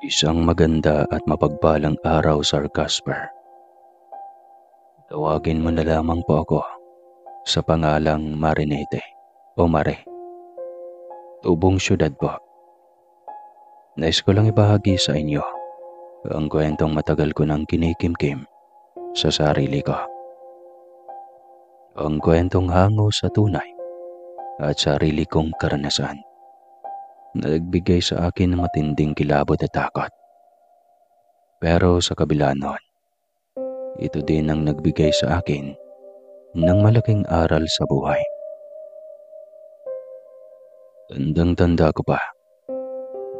Isang maganda at mapagpalang araw, Sir Casper. Tawagin mo na lamang po ako sa pangalang Marinete o Mare. Tubong syudad po. Nais ko lang ibahagi sa inyo ang kwentong matagal ko nang kinikimkim sa sarili ko. Ang kwentong hango sa tunay at sarili kong karanasan na nagbigay sa akin ng matinding kilabot at takot. Pero sa kabila nun, ito din ang nagbigay sa akin ng malaking aral sa buhay. Tandang-tanda ko pa,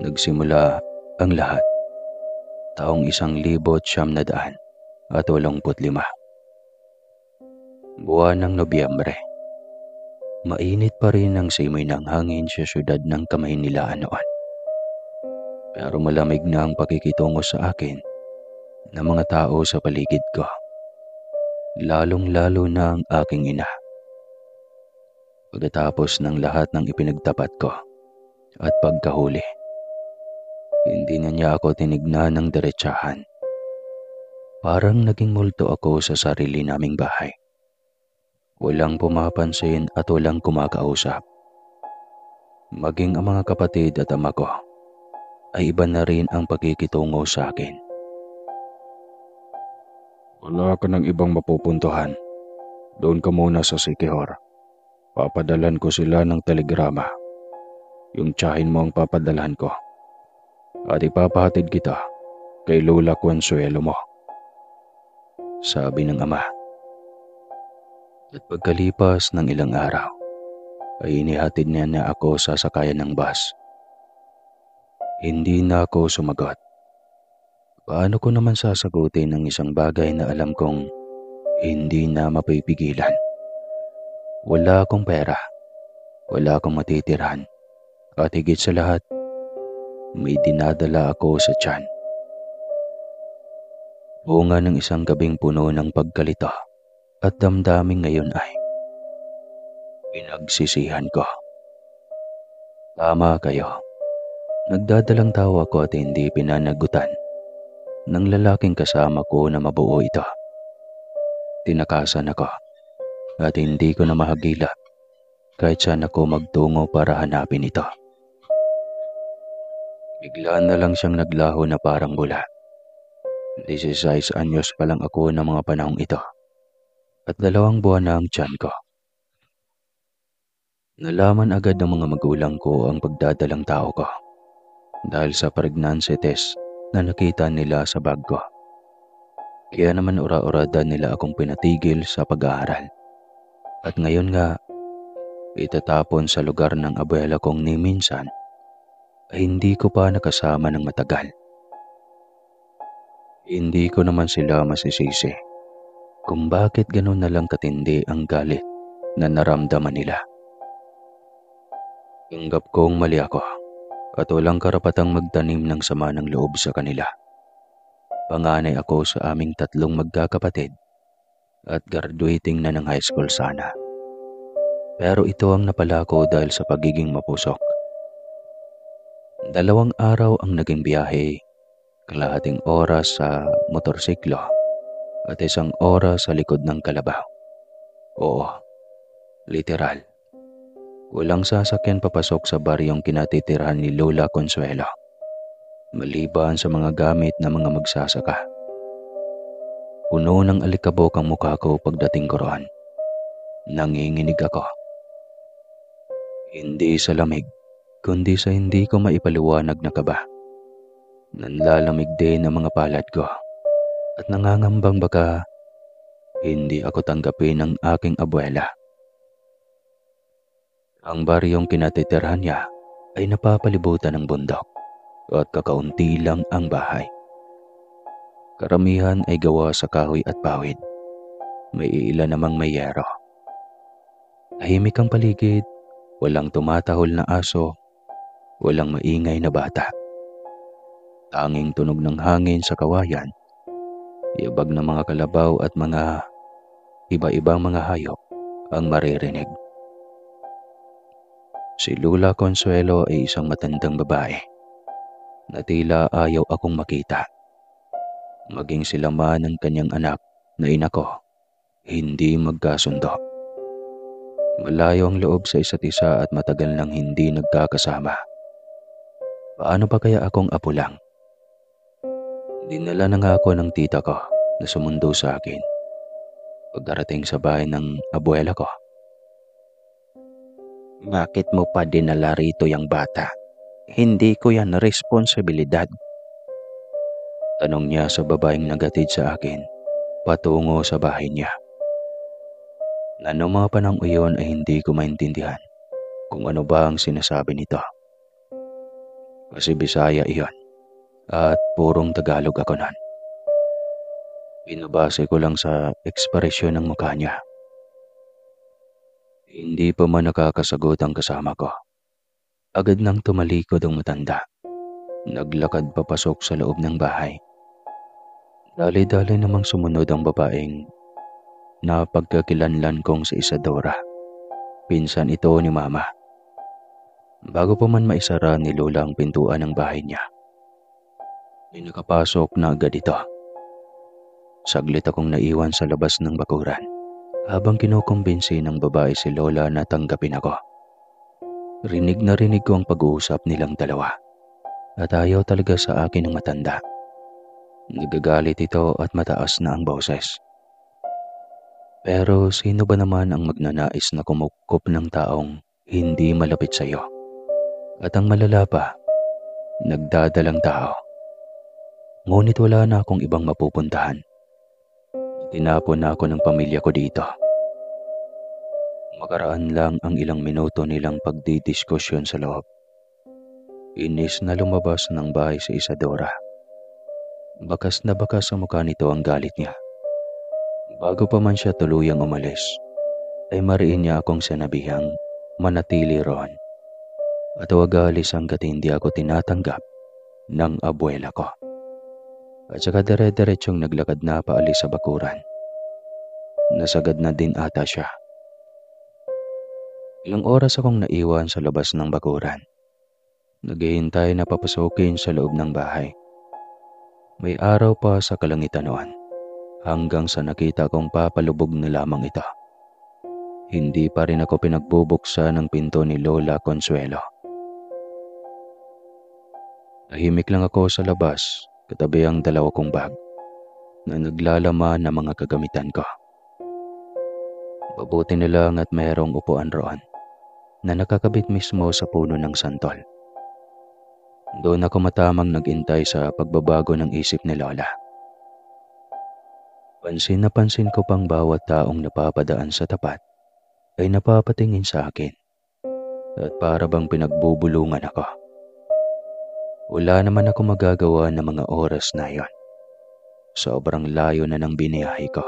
nagsimula ang lahat taong 1985. Buwan ng Nobyembre. Mainit pa rin ang simoy ng hangin sa syudad ng Kamaynilaan noon. Pero malamig na ang pakikitungo sa akin ng mga tao sa paligid ko. Lalong-lalo na ang aking ina. Pagkatapos ng lahat ng ipinagtapat ko at pagkahuli, hindi na niya ako tinignan ng diretsahan. Parang naging multo ako sa sarili naming bahay. Walang pumapansin at walang kumakausap. Maging ang mga kapatid at ama ko ay iba na rin ang pagkikitungo sa akin. Wala ka ng ibang mapupuntuhan. Doon ka muna sa Sikihor. Papadalan ko sila ng telegrama. Yung tiyahin mo ang papadalhan ko. At ipapahatid kita kay Lola Consuelo mo, sabi ng ama. At pagkalipas ng ilang araw, ay inihatid niya na ako sa sakayan ng bus. Hindi na ako sumagot. Paano ko naman sasagutin ang isang bagay na alam kong hindi na mapipigilan? Wala akong pera, wala akong matitirhan, at higit sa lahat, may dinadala ako sa tiyan. Bunga ng isang gabing puno ng pagkalito at damdamin ngayon ay pinagsisihan ko. Tama kayo, nagdadalang tawa ako at hindi pinanagutan ng lalaking kasama ko na mabuo ito. Tinakasan ako at hindi ko na mahagila kahit saan ako magtungo para hanapin ito. Bigla na lang siyang naglaho na parang bula. 16 anyos pa lang ako ng mga panahong ito at 2 buwan na ang tiyan ko. Nalaman agad ng mga magulang ko ang pagdadalang tao ko dahil sa pregnancy test na nakita nila sa bag ko. Kaya naman ura-urada nila akong pinatigil sa pag-aaral. At ngayon nga, itatapon sa lugar ng abuela kong ni minsan ay hindi ko pa nakasama ng matagal. Hindi ko naman sila masisisi kung bakit gano'n na lang katindi ang galit na naramdaman nila. Tanggap kong mali ako at walang karapatang magtanim ng sama ng loob sa kanila. Panganay ako sa aming 3 magkakapatid at graduating na ng high school sana. Pero ito ang napala ko dahil sa pagiging mapusok. 2 araw ang naging biyahe, kalahating oras sa motorsiklo at 1 oras sa likod ng kalabaw. Oo, literal. Walang sasakyan papasok sa baryong kinatitirahan ni Lola Consuelo, maliban sa mga gamit ng mga magsasaka. Puno ng alikabok ang mukha ko pagdating ko roon. Nanginginig ako. Hindi sa lamig, kundi sa hindi ko maipaliwanag na kaba. Nanlalamig din ang mga palad ko at nangangambang baka hindi ako tanggapin ng aking abuela. Ang baryong kinatitirahan niya ay napapalibutan ng bundok at kakaunti lang ang bahay. Karamihan ay gawa sa kahoy at pawid. May ilan namang may yero. Tahimik ang paligid, walang tumatahol na aso, walang maingay na bata. Tanging tunog ng hangin sa kawayan, yabag ng mga kalabaw at mga iba-ibang mga hayop ang maririnig. Si Lola Consuelo ay isang matandang babae. na tila ayaw akong makita. Maging sila man ng kanyang anak na ina ko, hindi magkasundo. Malayo ang loob sa isa't isa at matagal nang hindi nagkakasama. Paano pa kaya akong apo lang? Dinala na nga ako ng tita ko na sumundo sa akin. Pagdarating sa bahay ng abuela ko, "Bakit mo pa dinala rito yung bata? Hindi ko yan responsibilidad." Tanong niya sa babaeng nagatid sa akin patungo sa bahay niya. Na noong mga panahong iyon ay hindi ko maintindihan kung ano ba ang sinasabi nito. Kasi Bisaya iyon at purong Tagalog ako nun. Binabase ko lang sa ekspresyon ng mukha niya. Hindi pa man nakakasagot ang kasama ko. Agad nang tumalikod ang matanda. Naglakad papasok sa loob ng bahay. Dali-dali namang sumunod ang babaeng na pagkakilanlan kong si Isadora. Pinsan ito ni Mama. Bago pa man maisara ni Lola ang pintuan ng bahay niya, ay nakapasok na agad ito. Saglit akong naiwan sa labas ng bakuran habang kinukumbinsi ng babae si Lola na tanggapin ako. Rinig na rinig ko ang pag-uusap nilang dalawa at ayaw talaga sa akin ng matanda. Nagagalit ito at mataas na ang boses. Pero sino ba naman ang magnanais na kumukup ng taong hindi malapit sa iyo? At ang malala pa, nagdadalang tao. Ngunit wala na akong ibang mapupuntahan. Tinapon na ako ng pamilya ko dito. Makaraan lang ang ilang minuto nilang pagdidiskusyon sa loob. Inis na lumabas ng bahay si Isadora. Bakas na bakas sa mukha nito ang galit niya. Bago pa man siya tuluyang umalis, ay mariin niya akong sinabihang manatili roon. At huwag aalis hanggat hindi ako tinatanggap ng abuela ko. At saka dire-diretsyong naglakad na paalis sa bakuran. Nasagad na din ata siya. Ilang oras akong naiwan sa labas ng bakuran. Naghihintay na papasukin sa loob ng bahay. May araw pa sa kalangitan noon, hanggang sa nakita kong papalubog na lamang ito. Hindi pa rin ako pinagbubuksan ng pinto ni Lola Consuelo. Tahimik lang ako sa labas, katabi ang dalawa kong bag na naglalaman ng mga kagamitan ko. Mabuti na lang at mayroong upuan roon na nakakabit mismo sa puno ng santol. Doon ako matamang nagintay sa pagbabago ng isip ni Lola. Pansin na pansin ko pang bawat taong napapadaan sa tapat ay napapatingin sa akin at para bang pinagbubulungan ako. Wala naman ako magagawa ng mga oras na yon. Sobrang layo na ng biniyahe ko.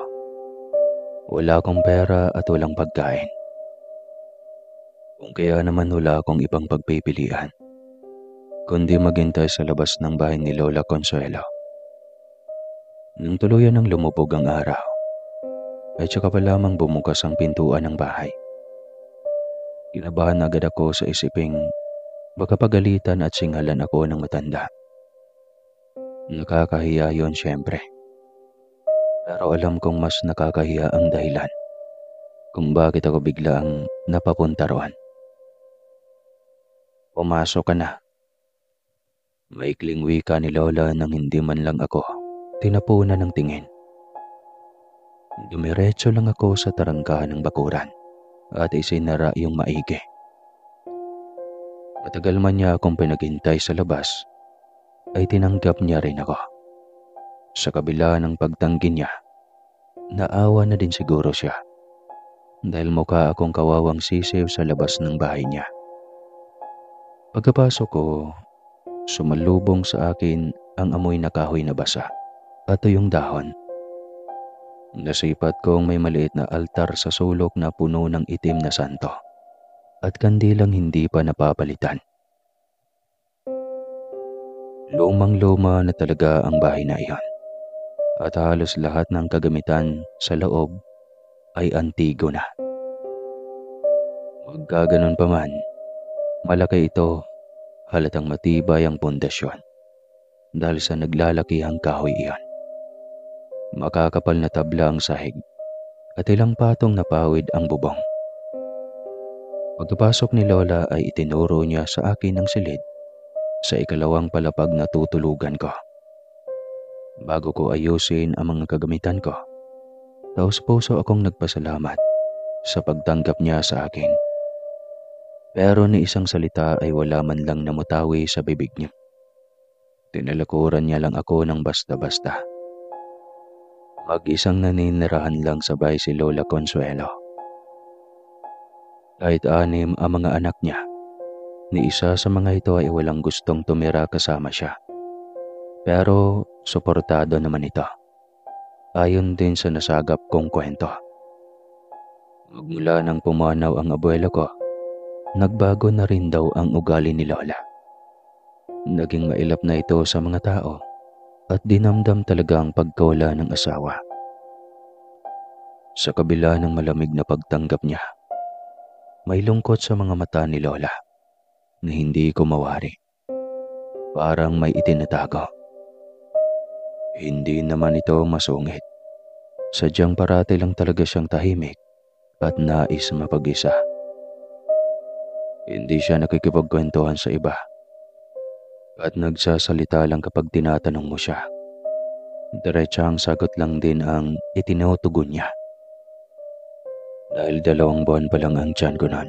Wala akong pera at walang pagkain. Kung kaya naman wala akong ibang pagpipilian, kundi maghintay sa labas ng bahay ni Lola Consuelo. Nang tuluyan ng lumubog ang araw, ay tsaka pa lamang bumukas ang pintuan ng bahay. Kinabahan agad ako sa isiping baka pagalitan at singalan ako ng matanda. Nakakahiya yon siyempre. Pero alam kong mas nakakahiya ang dahilan kung bakit ako biglang napapunta roon. "Pumasok ka na." Maikling wika ni Lola nang hindi man lang ako tinapunan ng tingin. Dumiretso lang ako sa tarangkahan ng bakuran at isinara yung maigi. Matagal man niya akong pinaghintay sa labas, ay tinanggap niya rin ako. Sa kabila ng pagtanggi niya, naawa na din siguro siya dahil mukha akong kawawang sisiw sa labas ng bahay niya. Pagkapasok ko, sumalubong sa akin ang amoy na kahoy na basa at tuyong dahon. Nasipat kong may maliit na altar sa sulok na puno ng itim na santo at kandilang hindi pa napapalitan. Lumang-luma na talaga ang bahay na iyon at halos lahat ng kagamitan sa loob ay antigo na. Magkaganon pa man, malaki ito, halatang matibay ang pundasyon dahil sa naglalakihang kahoy iyon. Makakapal na tabla ang sahig at ilang patong na pawid ang bubong. Pagkapasok ni Lola ay itinuro niya sa akin ng silid sa ikalawang palapag na tutulugan ko. Bago ko ayusin ang mga kagamitan ko, taos-puso akong nagpasalamat sa pagtanggap niya sa akin. Pero ni isang salita ay wala man lang namutawi sa bibig niya. Tinalakuran niya lang ako ng basta-basta. Mag-isang naninirahan lang sabay si Lola Consuelo. Kahit 6 ang mga anak niya, ni isa sa mga ito ay walang gustong tumira kasama siya. Pero suportado naman ito, ayon din sa nasagap kong kwento. Magmula nang pumanaw ang abuelo ko, nagbago na rin daw ang ugali ni Lola. Naging mailap na ito sa mga tao at dinamdam talaga ang pagkawala ng asawa. Sa kabila ng malamig na pagtanggap niya, may lungkot sa mga mata ni Lola na hindi ko mawari. Parang may itinatago. Hindi naman ito masungit. Sadyang parati lang talaga siyang tahimik at nais mapag-isa. Hindi siya nakikipagkwentuhan sa iba at nagsasalita lang kapag tinatanong mo siya. Diretsang sagot lang din ang itinutugon niya. Dahil 2 buwan pa lang ang tiyan ko noon,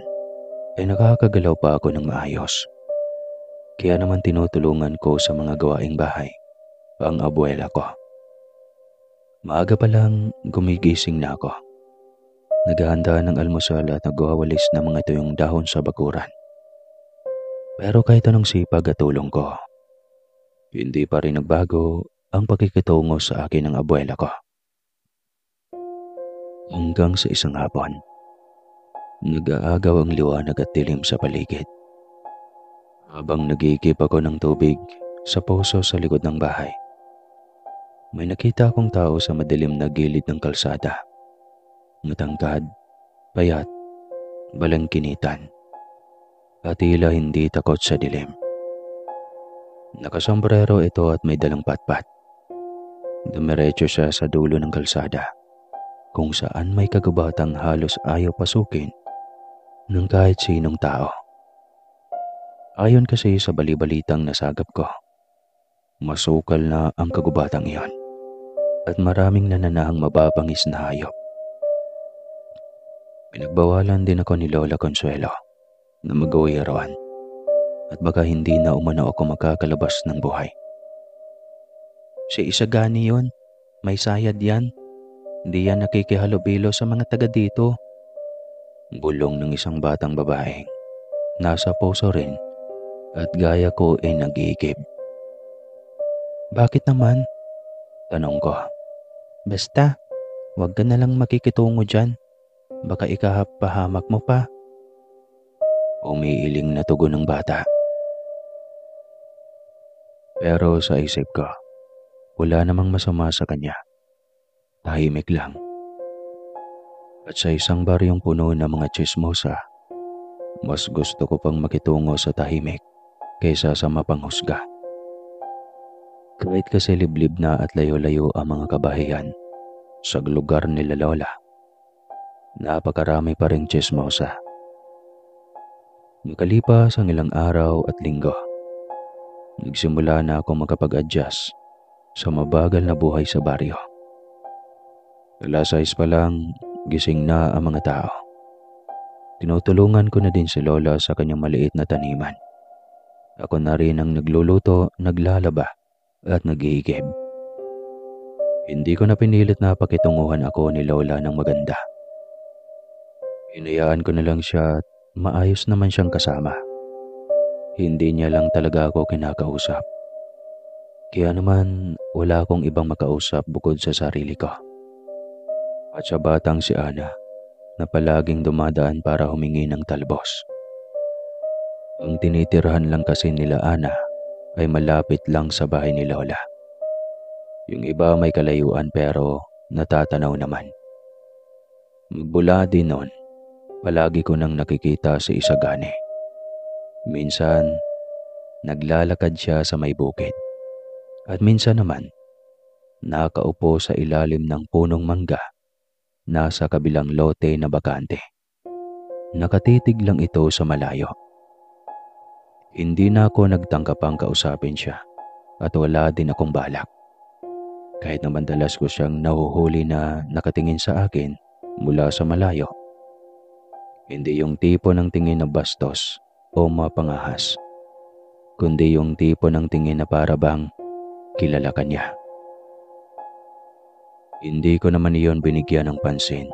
ay nakakagalaw pa ako ng maayos. Kaya naman tinutulungan ko sa mga gawaing bahay ang abuela ko. Maaga pa lang gumigising na ako. Naghahanda ng almusal at nagwawalis ng mga tuyong dahon sa bakuran. Pero kahit anong sipag at tulong ko, hindi pa rin nagbago ang pakikitungo sa akin ng abuela ko. Hanggang sa isang hapon, nag-aagaw ang liwanag at dilim sa paligid. Habang nagigip ako ng tubig sa poso sa likod ng bahay, may nakita akong tao sa madilim na gilid ng kalsada. Matangkad, payat, balangkinitan, at tila hindi takot sa dilim. Nakasombrero ito at may dalang patpat. Dumiretso siya sa dulo ng kalsada, kung saan may kagubatang halos ayaw pasukin ng kahit sinong tao. Ayon kasi sa balibalitang nasagap ko, masukal na ang kagubatang iyon at maraming nananahang mababangis na hayop. Pinagbawalan din ako ni Lola Consuelo na mag-uwi roon at baka hindi na umano ako makakalabas ng buhay. Si Isagani yun, may sayad yan. Hindi yan nakikihalubilo sa mga taga dito. Bulong ng isang batang babaeng nasa poso rin at gaya ko ay nag-iigib. Bakit naman? Tanong ko. Basta, wag ka na lang makikitungo dyan. Baka ikapahamak mo pa. Umiiling na tugon ng bata. Pero sa isip ko, wala namang masama sa kanya. Tahimik lang. At sa isang baryong puno ng mga tsismosa, mas gusto ko pang makitungo sa tahimik kaysa sa mapanghusga. Kahit kasi liblib na at layo-layo ang mga kabahayan sa lugar nila Lola, napakarami pa ring tsismosa. Makalipas ang ilang araw at linggo, nagsimula na ako makapag-adjust sa mabagal na buhay sa baryo. 6:00 pa lang, gising na ang mga tao. Tinutulungan ko na din si Lola sa kanyang maliit na taniman. Ako na rin ang nagluluto, naglalaba at nag-iigib. Hindi ko na pinilit na pakitunguhan ako ni Lola ng maganda. Hinayaan ko na lang siya at maayos naman siyang kasama. Hindi niya lang talaga ako kinakausap. Kaya naman wala akong ibang makausap bukod sa sarili ko. At sa batang si Ana na palaging dumadaan para humingi ng talbos. Ang tinitirahan lang kasi nila Ana ay malapit lang sa bahay ni Lola. Yung iba may kalayuan pero natatanaw naman. Magbula din noon, palagi ko nang nakikita si Isagani. Minsan, naglalakad siya sa may bukid. At minsan naman, nakaupo sa ilalim ng punong mangga nasa kabilang lote na bakante. Nakatitig lang ito sa malayo. Hindi na ako nagtangkapang kausapin siya at wala din akong balak. Kahit naman dalas ko siyang nahuhuli na nakatingin sa akin mula sa malayo. Hindi yung tipo ng tingin na bastos o mapangahas, kundi yung tipo ng tingin na para bang kilala ka niya. Hindi ko naman iyon binigyan ng pansin.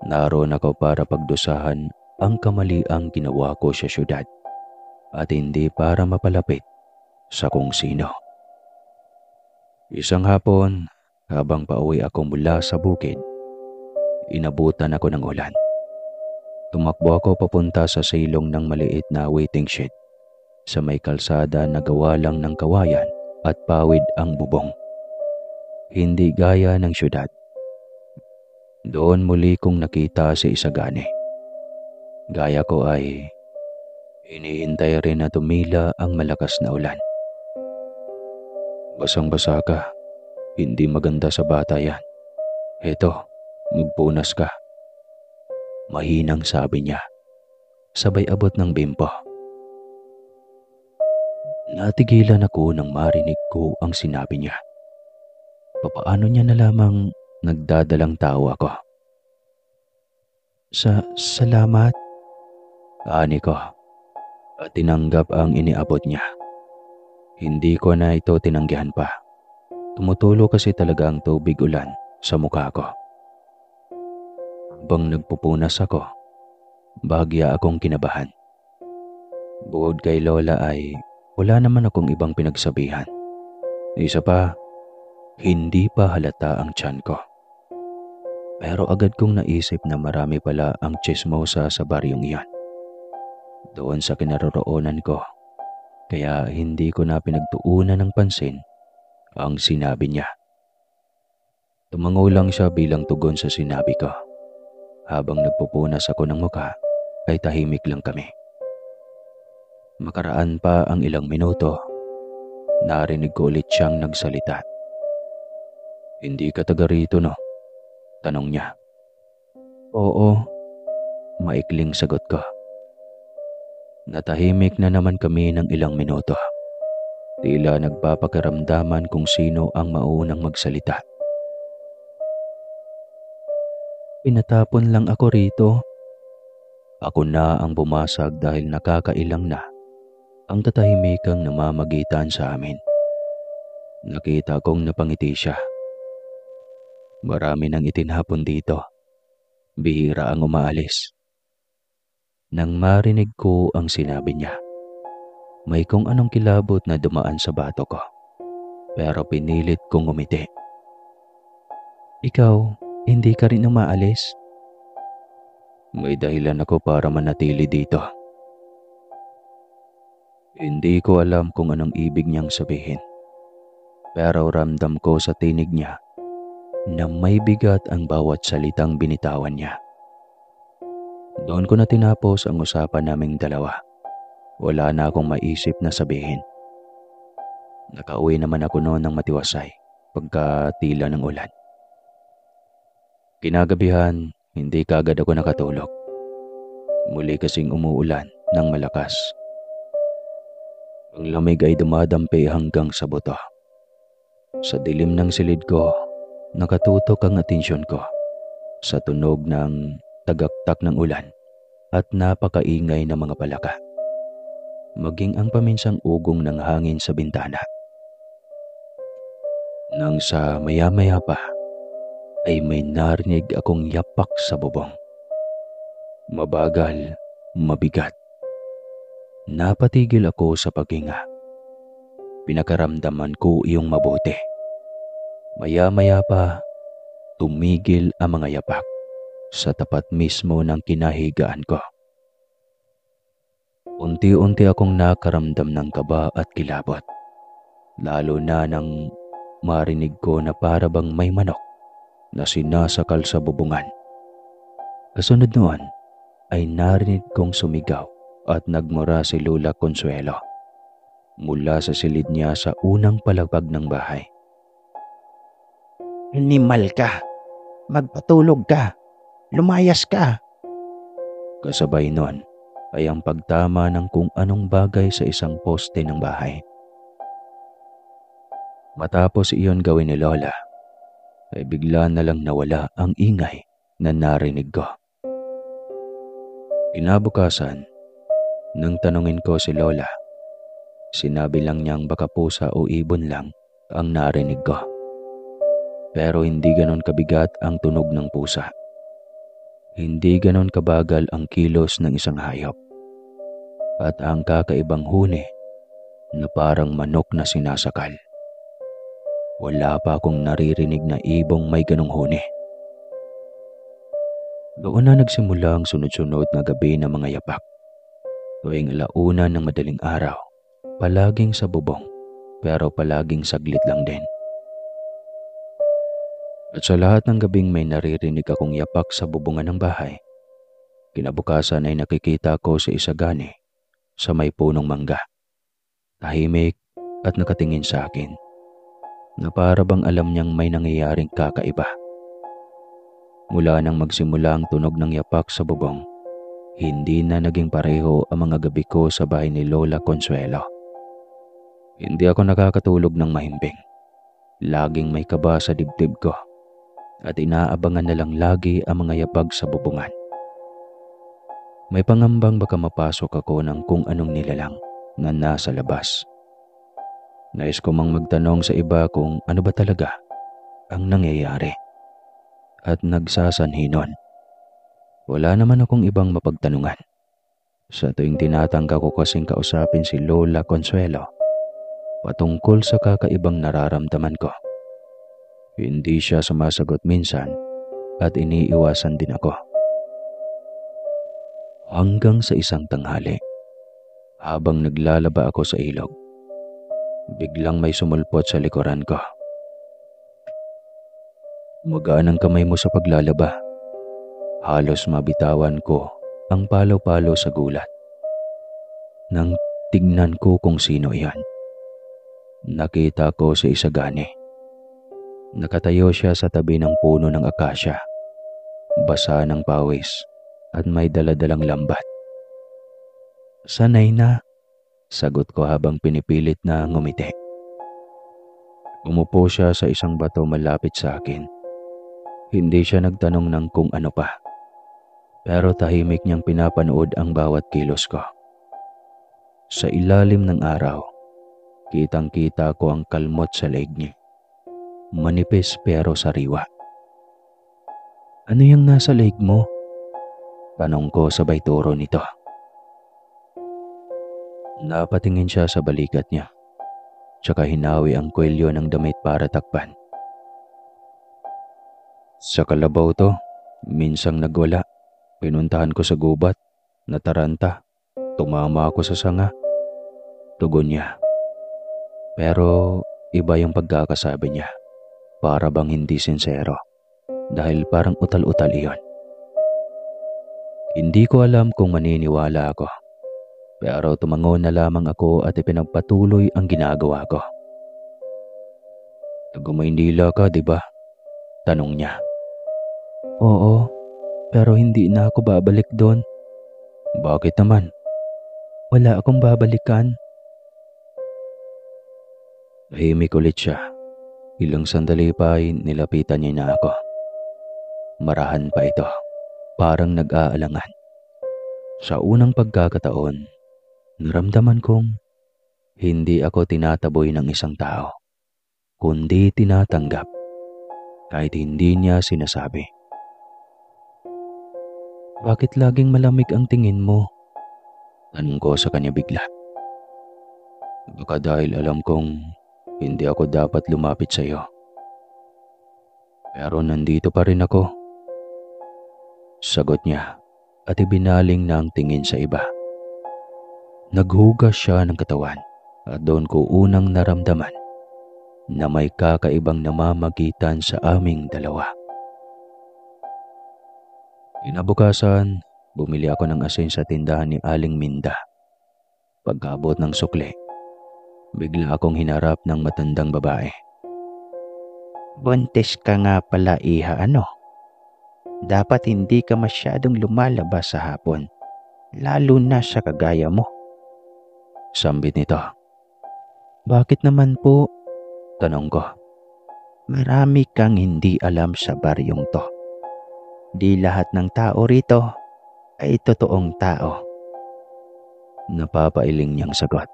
Naroon ako para pagdusahan ang kamaliang ginawa ko sa syudad at hindi para mapalapit sa kung sino. Isang hapon, habang pauwi ako mula sa bukid, inabutan ako ng ulan. Tumakbo ako papunta sa silong ng maliit na waiting shed sa may kalsada na gawa lang ng kawayan at pawid ang bubong. Hindi gaya ng syudad. Doon muli kong nakita si Isagani. Gaya ko ay hinihintay rin na tumila ang malakas na ulan. Basang-basa ka. Hindi maganda sa bata yan. Eto, magpunas ka. Mahinang sabi niya. Sabay abot ng bimpo. Natigilan ako nang marinig ko ang sinabi niya. Papaano niya na lamang nagdadalang tawa ko? Salamat. Ani ko. At tinanggap ang iniabot niya. Hindi ko na ito tinanggihan pa. Tumutulo kasi talaga ang tubig ulan sa mukha ko. Habang nagpupunas ako, bahagya akong kinabahan. Bukod kay Lola ay wala naman akong ibang pinagsabihan. Isa pa, hindi pa halata ang tiyan ko. Pero agad kong naisip na marami pala ang chismosa sa baryong iyan. Doon sa kinaroroonan ko, kaya hindi ko na pinagtuunan ng pansin ang sinabi niya. Tumango lang siya bilang tugon sa sinabi ko. Habang nagpupunas ako ng mukha, ay tahimik lang kami. Makaraan pa ang ilang minuto, narinig ko ulit siyang nagsalita. Hindi ka taga rito, no? Tanong niya. Oo, maikling sagot ko. Natahimik na naman kami ng ilang minuto. Tila nagpapakiramdaman kung sino ang maunang magsalita. Pinatapon lang ako rito. Ako na ang bumasag dahil nakakailang na ang katahimikang namamagitan sa amin. Nakita kong napangiti siya. Marami nang itinapon dito. Bihira ang umaalis. Nang marinig ko ang sinabi niya, may kung anong kilabot na dumaan sa bato ko. Pero pinilit kong umiti. Ikaw, hindi ka rin umaalis? May dahilan ako para manatili dito. Hindi ko alam kung anong ibig niyang sabihin. Pero ramdam ko sa tinig niya na may bigat ang bawat salitang binitawan niya. Doon ko na tinapos ang usapan naming dalawa. Wala na akong maisip na sabihin. Nakauwi naman ako noon ng matiwasay pagkatila ng ulan. Kinagabihan, hindi kagad ako nakatulog. Muli kasing umuulan ng malakas. Ang lamig ay dumadampi hanggang sa buto. Sa dilim ng silid ko, nakatutok ang atensyon ko sa tunog ng tagaktak ng ulan at napakaingay ng mga palaka. Maging ang paminsang ugong ng hangin sa bintana. Nang sa maya-maya pa, ay may narinig akong yapak sa bubong. Mabagal, mabigat. Napatigil ako sa paghinga. Pinakaramdaman ko iyong mabuti. Maya-maya pa, tumigil ang mga yapak sa tapat mismo ng kinahigaan ko. Unti-unti akong nakaramdam ng kaba at kilabot, lalo na nang marinig ko na para bang may manok na sinasakal sa bubungan. Kasunod noon ay narinig kong sumigaw at nagmura si Lola Consuelo. mula sa silid niya sa unang palapag ng bahay. Animal ka! Magpatulog ka! Lumayas ka! Kasabay nun ay ang pagtama ng kung anong bagay sa isang poste ng bahay. Matapos iyon gawin ni Lola, ay bigla na lang nawala ang ingay na narinig ko. Kinabukasan, nang tanungin ko si Lola, sinabi lang niyang baka pusa o ibon lang ang narinig ko. Pero hindi ganon kabigat ang tunog ng pusa. Hindi ganon kabagal ang kilos ng isang hayop. At ang kakaibang huni na parang manok na sinasakal. Wala pa akong naririnig na ibong may ganong huni. Doon na nagsimula ang sunod-sunod na gabi ng mga yapak. Tuwing alauna ng madaling araw, palaging sa bubong, pero palaging saglit lang din. At sa lahat ng gabing may naririnig akong yapak sa bubungan ng bahay, kinabukasan ay nakikita ko si Isagani sa may punong mangga. Tahimik at nakatingin sa akin, na para bang alam niyang may nangyayaring kakaiba. Mula nang magsimula ang tunog ng yapak sa bubong, hindi na naging pareho ang mga gabi ko sa bahay ni Lola Consuelo. Hindi ako nakakatulog ng mahimbing. Laging may kaba sa dibdib ko at inaabangan na lang lagi ang mga yapag sa bubungan. May pangambang baka mapasok ako ng kung anong nilalang na nasa labas. Nais ko mang magtanong sa iba kung ano ba talaga ang nangyayari. At nagsasanhi nun. Wala naman akong ibang mapagtanungan. Sa tuwing tinatangka ko kasing kausapin si Lola Consuelo patungkol sa kakaibang nararamdaman ko, hindi siya sumasagot minsan at iniiwasan din ako. Hanggang sa isang tanghali, habang naglalaba ako sa ilog, biglang may sumulpot sa likuran ko. Magaan ang kamay mo sa paglalaba. Halos mabitawan ko ang palo-palo sa gulat. Nang tignan ko kung sino iyan, nakita ko si Isagani. Nakatayo siya sa tabi ng puno ng akasya, basa ng pawis at may daladalang lambat. Sanay na, sagot ko habang pinipilit na ngumiti. Umupo siya sa isang bato malapit sa akin. Hindi siya nagtanong ng kung ano pa, pero tahimik niyang pinapanood ang bawat kilos ko. Sa ilalim ng araw, kitang-kita ko ang kalmot sa leeg niya. Manipis pero sariwa. Ano yung nasa leeg mo? Tanong ko sabay turo nito. Napatingin siya sa balikat niya, tsaka hinawi ang kwelyo ng damit para takpan. Sa kalabaw to, minsang nagwala. Pinuntahan ko sa gubat, nataranta, tumama ako sa sanga. Tugon niya. Pero iba yung pagkakasabi niya, para bang hindi sincero, dahil parang utal-utal iyon. Hindi ko alam kung maniniwala ako, pero tumangon na lamang ako at ipinagpatuloy ang ginagawa ko. Taga-Maynila ka, di ba? Tanong niya. Oo, pero hindi na ako babalik doon. Bakit naman? Wala akong babalikan. Tahimik ulit siya. Ilang sandali pa ay nilapitan niya na ako. Marahan pa ito, parang nag-aalangan. Sa unang pagkakataon, naramdaman kong hindi ako tinataboy ng isang tao, kundi tinatanggap kahit hindi niya sinasabi. Bakit laging malamig ang tingin mo? Tanong ko sa kanya bigla. Baka dahil alam kong hindi ako dapat lumapit sa iyo. Pero nandito pa rin ako. Sagot niya at ibinaling na ang tingin sa iba. Naghugas siya ng katawan at doon ko unang naramdaman na may kakaibang namamagitan sa aming dalawa. Kinabukasan, bumili ako ng asin sa tindahan ni Aling Minda. Pagkaabot ng sukli, Bigla akong hinarap ng matandang babae. Buntis ka nga pala, iha, ano? Dapat hindi ka masyadong lumalabas sa hapon, lalo na sa kagaya mo. Sambit nito. Bakit naman po? Tanong ko. Marami kang hindi alam sa baryong to. Di lahat ng tao rito ay totoong tao. Napapailing niyang sagot.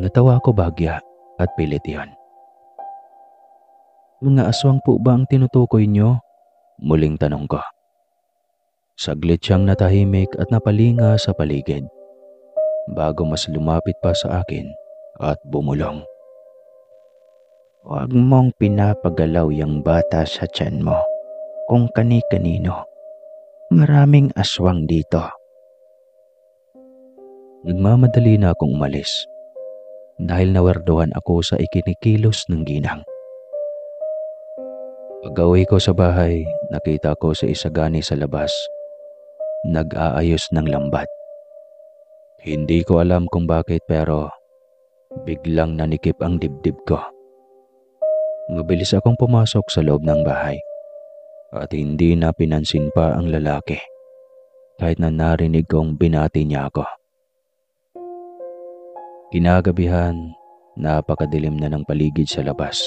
Natawa ko bahagya at pilit iyon. Mga aswang po ba ang tinutukoy niyo? Muling tanong ko. Saglit siyang natahimik at napalinga sa paligid bago mas lumapit pa sa akin at bumulong. Huwag mong pinapagalaw yung bata sa tiyan mo kung kani-kanino. Maraming aswang dito. Nagmamadali na akong umalis dahil nawerdohan ako sa ikinikilos ng ginang. Pag-uwi ko sa bahay, nakita ko si Isagani sa labas. Nag-aayos ng lambat. Hindi ko alam kung bakit pero biglang nanikip ang dibdib ko. Mabilis akong pumasok sa loob ng bahay at hindi na pinansin pa ang lalaki kahit na narinig kong binati niya ako. Kinagabihan, napakadilim na ng paligid sa labas.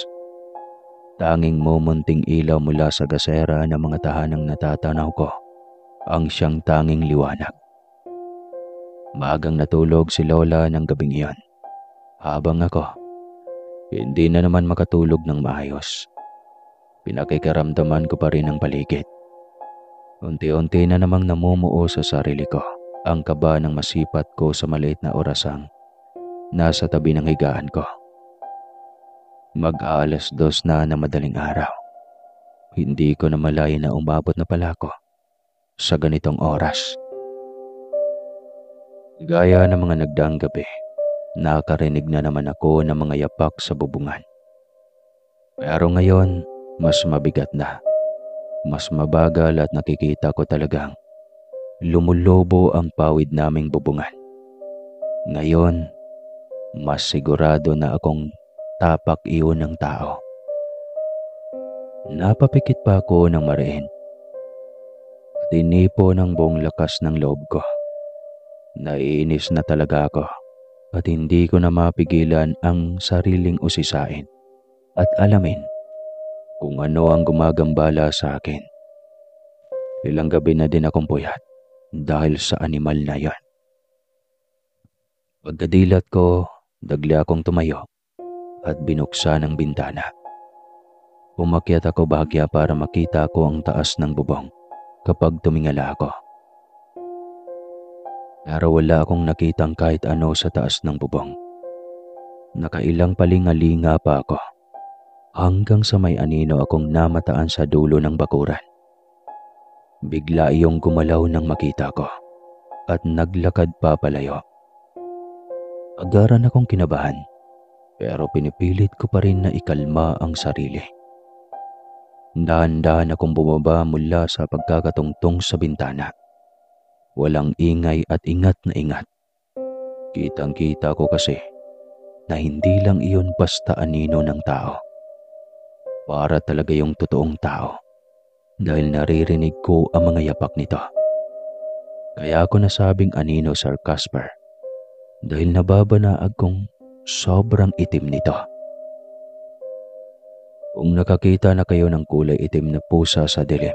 Tanging mumunting ilaw mula sa gasera ng mga tahanang natatanaw ko ang siyang tanging liwanag. Maagang natulog si Lola ng gabing iyon. Habang ako, hindi na naman makatulog ng maayos. Pinakikaramdaman ko pa rin ang paligid. Unti-unti na namang namumuo sa sarili ko ang kaba ng masipat ko sa maliit na orasang nasa tabi ng higaan ko. Mag-aalas 2 na madaling araw. Hindi ko na malaya na umabot na pala ako sa ganitong oras. Gaya ng mga nagdaang gabi, nakarinig na naman ako ng mga yapak sa bubungan. Pero ngayon, mas mabigat na. Mas mabagal at nakikita ko talagang lumulobo ang pawid naming bubungan. Ngayon, mas sigurado na akong tapak iyon ng tao. Napapikit pa ako ng mariin. Tinipo ng buong lakas ng loob ko. Naiinis na talaga ako at hindi ko na mapigilan ang sariling usisain at alamin kung ano ang gumagambala sa akin. Ilang gabi na din akong puyat dahil sa animal na yon. Pagkadilat ko, dagli akong tumayo at binuksan ang bintana. Umakyat ako bahagya para makita ko ang taas ng bubong kapag tumingala ako. Pero wala akong nakitang kahit ano sa taas ng bubong. Nakailang palingalinga pa ako hanggang sa may anino akong namataan sa dulo ng bakuran. Bigla iyong gumalaw nang makita ko at naglakad pa palayo. Agaran akong kinabahan pero pinipilit ko pa rin na ikalma ang sarili. Dahan-dahan akong bumaba mula sa pagkakatungtong sa bintana. Walang ingay at ingat na ingat. Kitang-kita ko kasi na hindi lang iyon basta anino ng tao. Para talaga yung totoong tao dahil naririnig ko ang mga yapak nito. Kaya ako nasabing anino, Sir Casper, dahil nababanaag kong sobrang itim nito. Kung nakakita na kayo ng kulay itim na pusa sa dilim,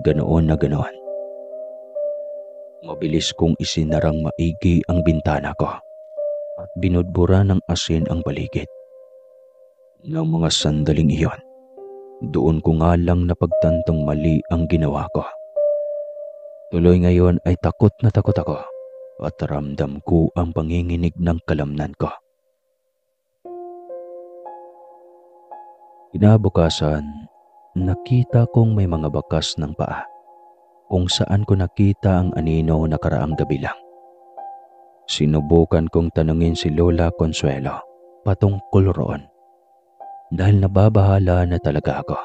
ganoon na ganoon. Mabilis kong isinarang maigi ang bintana ko at binudbura ng asin ang paligid. Ng mga sandaling iyon, doon ko nga lang napagtantong mali ang ginawa ko. Tuloy ngayon ay takot na takot ako at ramdam ko ang panginginig ng kalamnan ko. Kinabukasan, nakita kong may mga bakas ng paa kung saan ko nakita ang anino nakaraang gabi lang. Sinubukan kong tanungin si Lola Consuelo patungkol roon dahil nababahala na talaga ako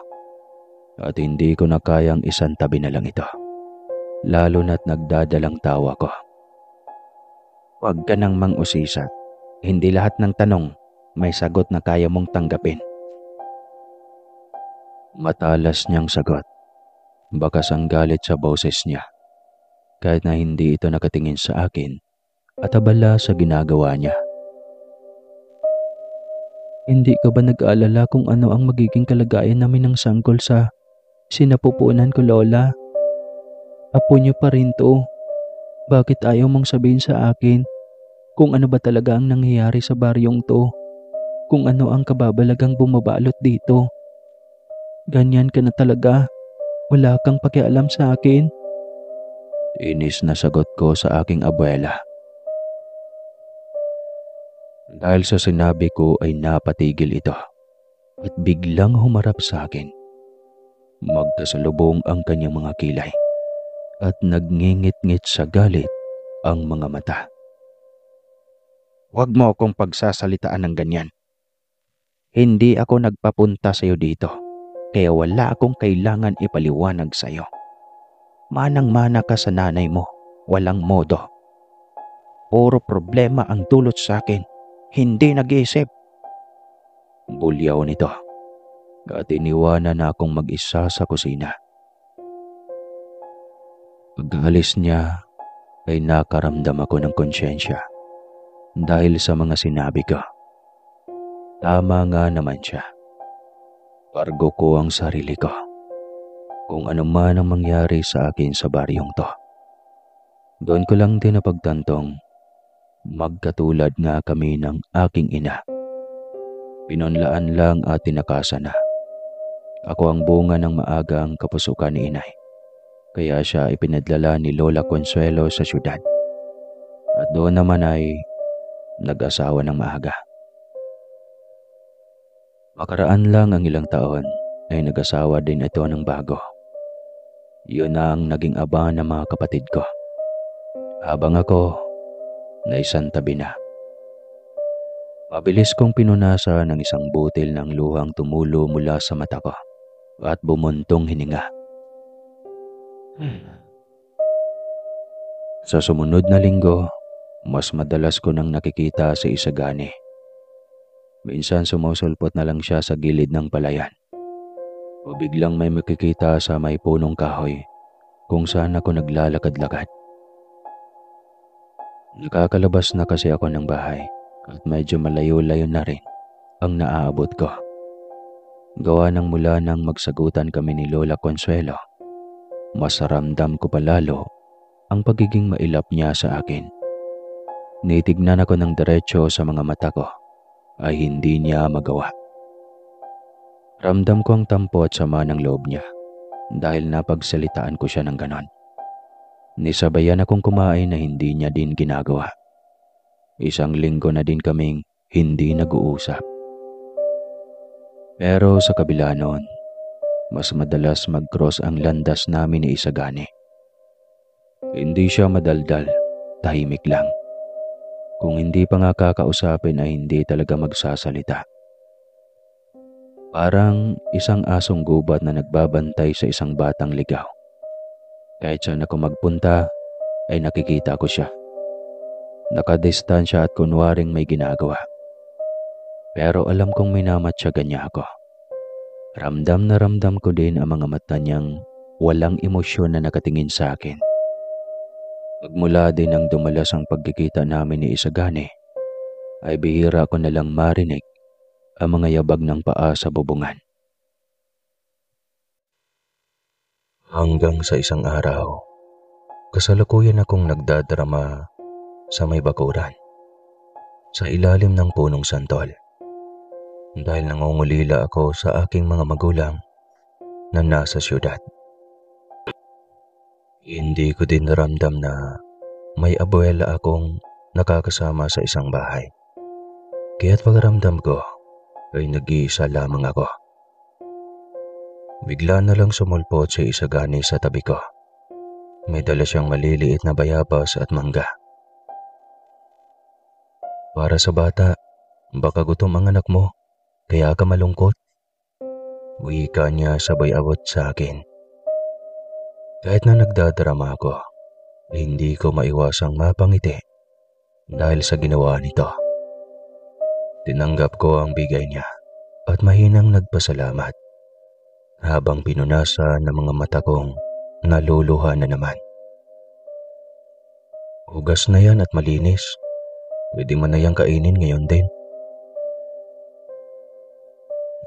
at hindi ko na kayang isantabi na lang ito, lalo na't nagdadalang tawa ko. Huwag ka nang mang-usisa. Hindi lahat ng tanong may sagot na kaya mong tanggapin. Matalas niyang sagot. Bakas ang galit sa boses niya. Kahit na hindi ito nakatingin sa akin at abala sa ginagawa niya. Hindi ka ba nag-aalala kung ano ang magiging kalagayan namin ng sanggol sa sinapupunan ko, Lola? Apo niyo pa rin to. Bakit ayaw mong sabihin sa akin kung ano ba talaga ang nangyayari sa baryong to? Kung ano ang kababalagang bumabalot dito? Ganyan ka na talaga? Wala kang pakialam sa akin? Inis na sagot ko sa aking abuela. Dahil sa sinabi ko ay napatigil ito at biglang humarap sa akin. Magkasalubong ang kanyang mga kilay at nagngingit-ngit sa galit ang mga mata. Huwag mo akong pagsasalitaan ng ganyan. Hindi ako nagpapunta sa iyo dito, kaya wala akong kailangan ipaliwanag sa iyo. Manang-mana ka sa nanay mo, walang modo. Puro problema ang dulot sa akin, hindi nag-iisip. Bulyaw nito at iniwanan na akong mag-isa sa kusina. Pag-alis niya ay nakaramdam ako ng konsyensya dahil sa mga sinabi ko. Tama nga naman siya. Pargo ko ang sarili ko kung ano man ang mangyari sa akin sa baryong to. Doon ko lang din napagtantong magkatulad nga kami ng aking ina. Pinunlaan lang at tinakasan na. Ako ang bunga ng maagang kapusukan ni inay. Kaya siya ipinadlala ni Lola Consuelo sa syudad. At doon naman ay nag-asawa ng maaga. Makaraan lang ang ilang taon ay nag-asawa din ito ng bago. Yun na ang naging aba ng mga kapatid ko. Habang ako, naisang tabi na. Mabilis kong pinunasa ng isang butil ng luhang tumulo mula sa mata ko at bumuntong hininga. Sa sumunod na linggo, mas madalas ko nang nakikita sa Isagani. Minsan sumusulpot na lang siya sa gilid ng palayan. O biglang may makikita sa may punong kahoy kung saan ako naglalakad-lakad. Nakakalabas na kasi ako ng bahay at medyo malayo-layo na rin ang naaabot ko. Gawa ng mula nang magsagutan kami ni Lola Consuelo, mas ramdam ko palalo ang pagiging mailap niya sa akin. Nitignan ako ng diretso sa mga mata ko ay hindi niya magawa. Ramdam ko ang tampo at sama ng loob niya dahil napagsalitaan ko siya ng ganon. Nisabayan akong kumain na hindi niya din ginagawa. Isang linggo na din kaming hindi nag-uusap. Pero sa kabila noon, mas madalas mag-cross ang landas namin ni Isagani. Hindi siya madaldal, tahimik lang. Kung hindi pa nga kakausapin ay hindi talaga magsasalita. Parang isang asong gubat na nagbabantay sa isang batang ligaw. Kahit saan ako magpunta ay nakikita ko siya. Nakadistansya at kunwaring may ginagawa. Pero alam kong minamatyagan niya ako. Ramdam na ramdam ko din ang mga mata niyang walang emosyon na nakatingin sa akin. Magmula din ang dumalas ang pagkikita namin ni Isagani, ay bihira ko na lang marinig ang mga yabag ng paa sa bubungan. Hanggang sa isang araw, kasalukuyan akong nagdadrama sa may bakuran, sa ilalim ng punong santol. Dahil nangungulila ako sa aking mga magulang na nasa syudad. Hindi ko din naramdam na may abuela akong nakakasama sa isang bahay. Kaya't pagramdam ko ay nag-iisa lamang ako. Bigla na lang sumulpot si Isagani sa tabi ko. May dala siyang maliliit na bayabas at mangga. Para sa bata, baka gutom ang anak mo, kaya ka malungkot. Wika niya sabay abot sa akin. Kahit na nagdadrama ako, hindi ko maiwasang mapangiti dahil sa ginawa nito. Tinanggap ko ang bigay niya at mahinang nagpasalamat habang pinunasan ng mga mata kong naluluha na naman. Hugas na yan at malinis. Pwede mo na yang kainin ngayon din.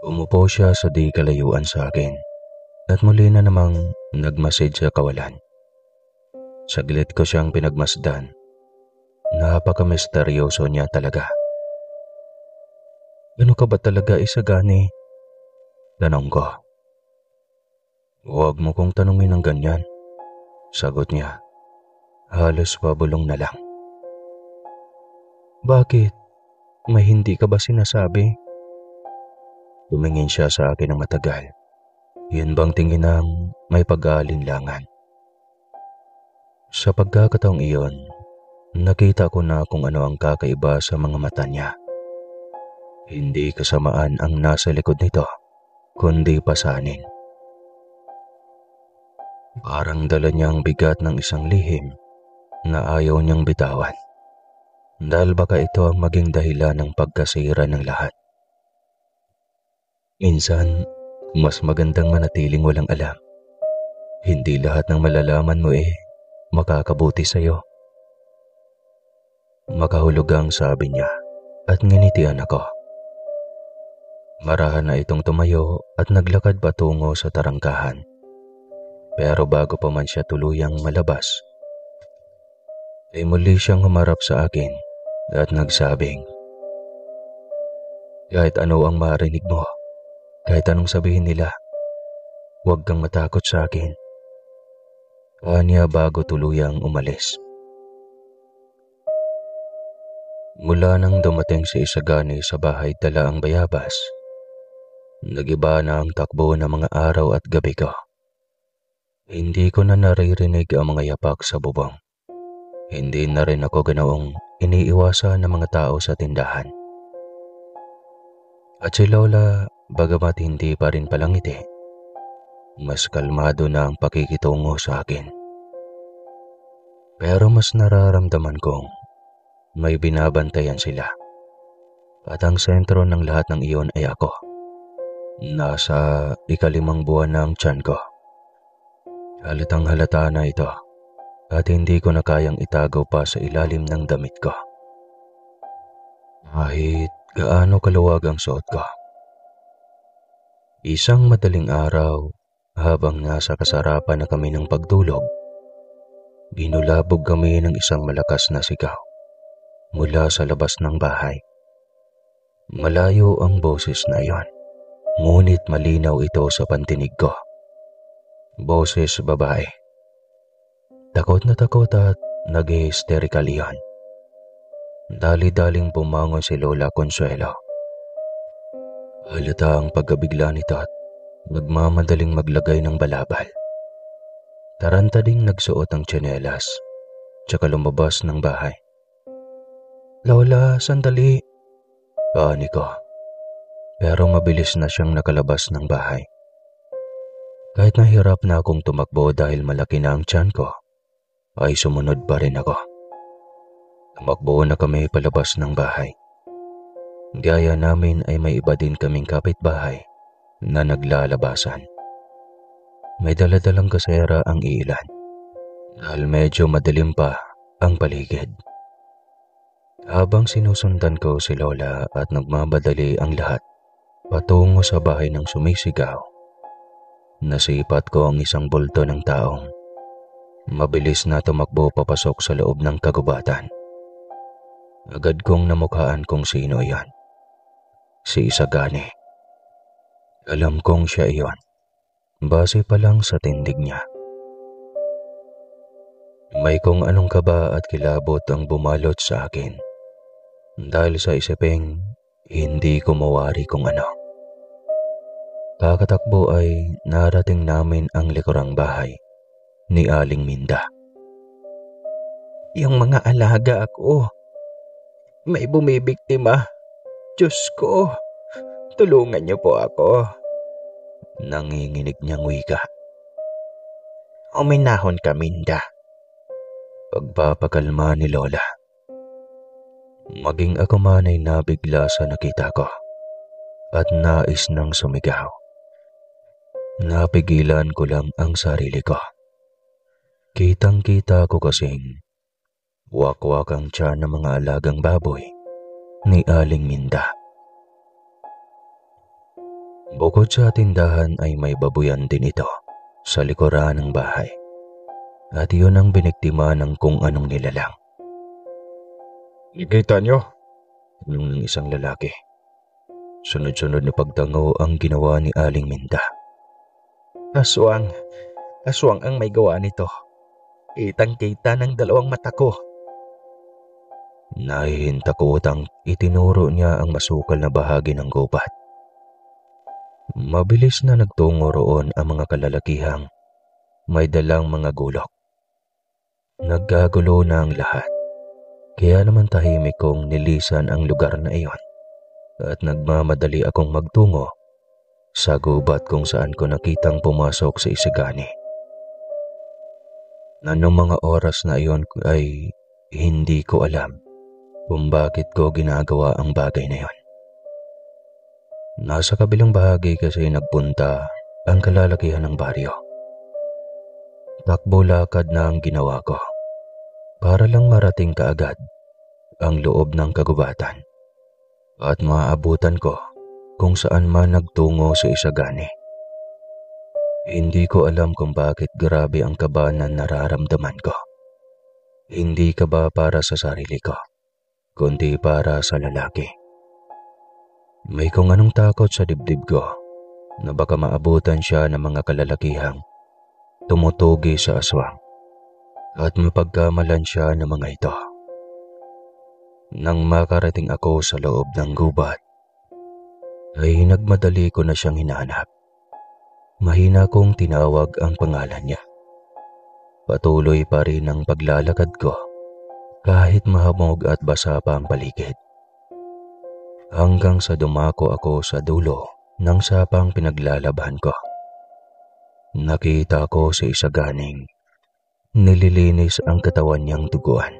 Umupo siya sa di kalayuan sa akin at muli na namang nagmasid sa kawalan. Saglit ko siyang pinagmasdan. Napaka-misteryoso niya talaga. Ano ka ba talaga, Isagani? Tanong ko. Huwag mo kong tanungin ng ganyan. Sagot niya. Halos pabulong na lang. Bakit? May hindi ka ba sinasabi? Tumingin siya sa akin ng matagal. Yun bang tingin ng may pag-aalinlangan? Sa pagkakataong iyon, nakita ko na kung ano ang kakaiba sa mga mata niya. Hindi kasamaan ang nasa likod nito, kundi pasanin. Parang dala niya ang bigat ng isang lihim na ayaw niyang bitawan. Dahil baka ito ang maging dahilan ng pagkasira ng lahat. Minsan, mas magandang manatiling walang alam. Hindi lahat ng malalaman mo makakabuti sa'yo. Makahulugang sabi niya at nginitian ako. Marahan na itong tumayo at naglakad patungo sa tarangkahan. Pero bago pa man siya tuluyang malabas, ay muli siyang humarap sa akin at nagsabing, kahit ano ang marinig mo, kahit anong sabihin nila, huwag kang matakot sa akin. Aniya bago tuluyang umalis. Mula nang dumating si Isagani sa bahay dala ang bayabas, nagiba na ang takbo ng mga araw at gabi ko. Hindi ko na naririnig ang mga yapak sa bubong. Hindi na rin ako ganoong iniiwasan ng mga tao sa tindahan. At si Lola, bagamat hindi pa rin palangiti, mas kalmado na ang pakikitungo sa akin. Pero mas nararamdaman kong may binabantayan sila. At ang sentro ng lahat ng iyon ay ako. Nasa 5 buwan na ang tiyan ko. Halatang halata na ito at hindi ko na kayang itago pa sa ilalim ng damit ko. Kahit gaano kaluwag ang suot ko. Isang madaling araw, habang nasa kasarapan na kami ng pagtulog, ginulabog kami ng isang malakas na sigaw mula sa labas ng bahay. Malayo ang boses na iyon, ngunit malinaw ito sa pandinig ko. Boses babae. Takot na takot at nag-hysterical iyon. Dali-daling bumangon si Lola Consuelo. Halata ang pagkabigla nito at nagmamadaling maglagay ng balabal. Taranta ding nagsuot ng tsinelas, tsaka lumabas ng bahay. Lola, sandali. Paani ko. Pero mabilis na siyang nakalabas ng bahay. Kahit nahirap na akong tumakbo dahil malaki na ang tiyan ko, ay sumunod pa rin ako. Tumakbo na kami palabas ng bahay. Gaya namin ay may iba din kaming kapitbahay na naglalabasan. May daladalang kasera ang ilan dahil medyo madilim pa ang paligid. Habang sinusundan ko si Lola at nagmamadali ang lahat patungo sa bahay ng sumisigaw, nasipat ko ang isang bulto ng taong mabilis na tumakbo papasok sa loob ng kagubatan. Agad kong namukhaan kung sino iyan. Si Isagani. Alam kong siya iyon, base pa lang sa tindig niya. May kung anong kaba at kilabot ang bumalot sa akin dahil sa isiping hindi ko mawari kung ano. Kakatakbo ay narating namin ang likurang bahay ni Aling Minda. Yung mga alaga ako, may bumibiktima. Diyos ko, tulungan niyo po ako. Nanginginig niyang wika. Uminahon ka, Minda. Pagpapakalma ni Lola. Maging ako man ay nabigla sa nakita ko at nais nang sumigaw. Napigilan ko lang ang sarili ko. Kitang-kita ko kasing wakwak ang tiyan ng mga alagang baboy ni Aling Minda. Bukod sa tindahan ay may babuyan din ito sa likuran ng bahay. At iyon ang biniktima ng kung anong nilalang. Nakita niyo? Tanong ng isang lalaki. Sunod-sunod na pagtango ang ginawa ni Aling Minda. Aswang ang may gawa nito. Kitang-kita ng dalawang mata ko. Nahihintakotang itinuro niya ang masukal na bahagi ng gubat. Mabilis na nagtungo roon ang mga kalalakihang may dalang mga gulok. Nagkagulo na ang lahat, kaya naman tahimik kong nilisan ang lugar na iyon at nagmamadali akong magtungo sa gubat kung saan ko nakitang pumasok sa isagani. Anong mga oras na iyon ay hindi ko alam kung bakit ko ginagawa ang bagay na iyon. Nasa kabilang bahagi kasi nagpunta ang kalalakihan ng baryo. Takbo lakad na ang ginawa ko para lang marating kaagad ang loob ng kagubatan at maabutan ko kung saan man nagtungo sa isagani. Hindi ko alam kung bakit grabe ang kaba na nararamdaman ko. Hindi kaba para sa sarili ko, kundi para sa lalaki. May kung anong takot sa dibdib ko na baka maabutan siya ng mga kalalakihang tumutugi sa aswang at mapagkamalan siya ng mga ito. Nang makarating ako sa loob ng gubat, ay nagmadali ko na siyang hinahanap. Mahina kong tinawag ang pangalan niya. Patuloy pa rin ang paglalakad ko kahit mahamog at basa pa ang paligid. Hanggang sa dumako ako sa dulo ng sapang pinaglalaban ko. Nakita ko sa isaganing nililinis ang katawan niyang duguan.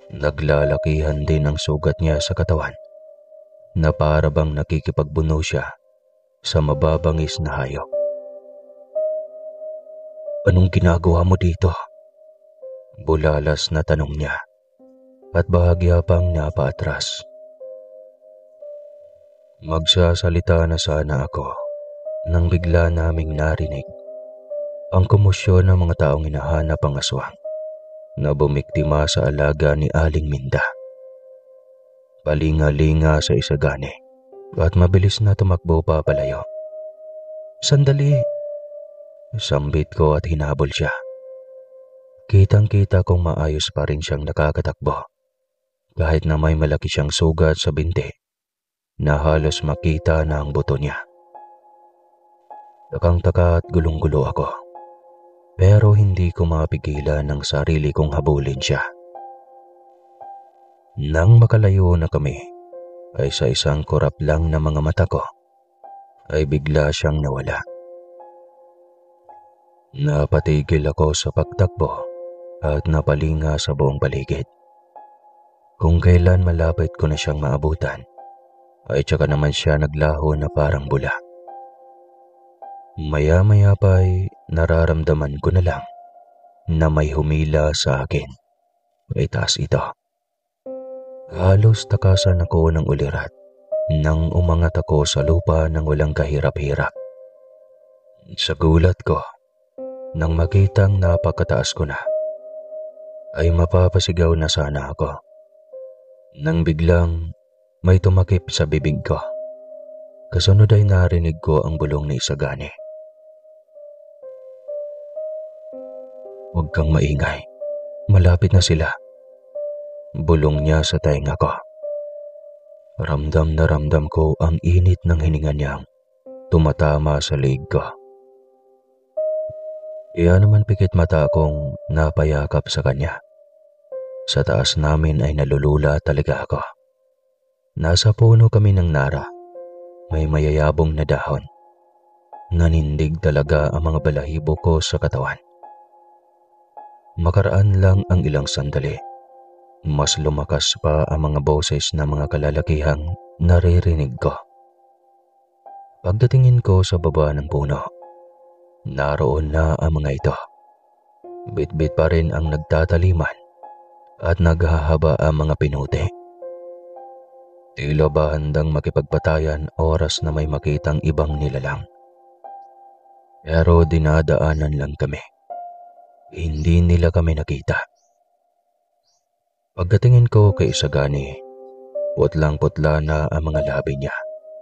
Naglalakihan din ang sugat niya sa katawan na para bang nakikipagbuno siya sa mababangis na hayop. Anong ginagawa mo dito? Bulalas na tanong niya at bahagya pang napaatras. Magsasalita na sana ako nang bigla naming narinig ang komosyon ng mga taong hinahanap ang aswang na bumiktima sa alaga ni Aling Minda. Palinga-linga sa isagani at mabilis na tumakbo papalayo. Sandali! Sambit ko at hinabol siya. Kitang-kita kong maayos pa rin siyang nakakatakbo kahit na may malaki siyang sugat sa binti na halos makita na ang buto niya. Takang-taka at gulong-gulo ako. Pero hindi ko mapigilan ang sarili kong habulin siya. Nang makalayo na kami, ay sa isang kurap lang na mga mata ko, ay bigla siyang nawala. Napatigil ako sa pagtakbo at napalinga sa buong paligid. Kung kailan malapit ko na siyang maabutan, ay tsaka naman siya naglaho na parang bula. Maya-maya pa ay nararamdaman ko na lang na may humila sa akin. Itaas ito. Halos takasan ako ng ulirat nang umangat ako sa lupa ng walang kahirap-hirap. Sa gulat ko, nang makitang napakataas ko na, ay mapapasigaw na sana ako. Nang biglang may tumakip sa bibig ko. Kasunod ay narinig ko ang bulong ni isagani. Huwag kang maingay. Malapit na sila. Bulong niya sa tainga ko. Ramdam na ramdam ko ang init ng hininga niyang tumatama sa leeg ko. Kaya naman pikit mata akong napayakap sa kanya. Sa taas namin ay nalulula talaga ako. Nasa puno kami ng nara. May mayayabong na dahon. Nanindig talaga ang mga balahibo ko sa katawan. Makaraan lang ang ilang sandali. mas lumakas pa ang mga boses ng mga kalalakihang naririnig ko. Pagdatingin ko sa baba ng puno, naroon na ang mga ito. Bitbit pa rin ang nagtataliman at naghahaba ang mga pinuti. Tila ba handang makipagpatayan oras na may makitang ibang nilalang. Pero dinadaanan lang kami. Hindi nila kami nakita. Pagkatingin ko kay Isagani, putlang-putla na ang mga labi niya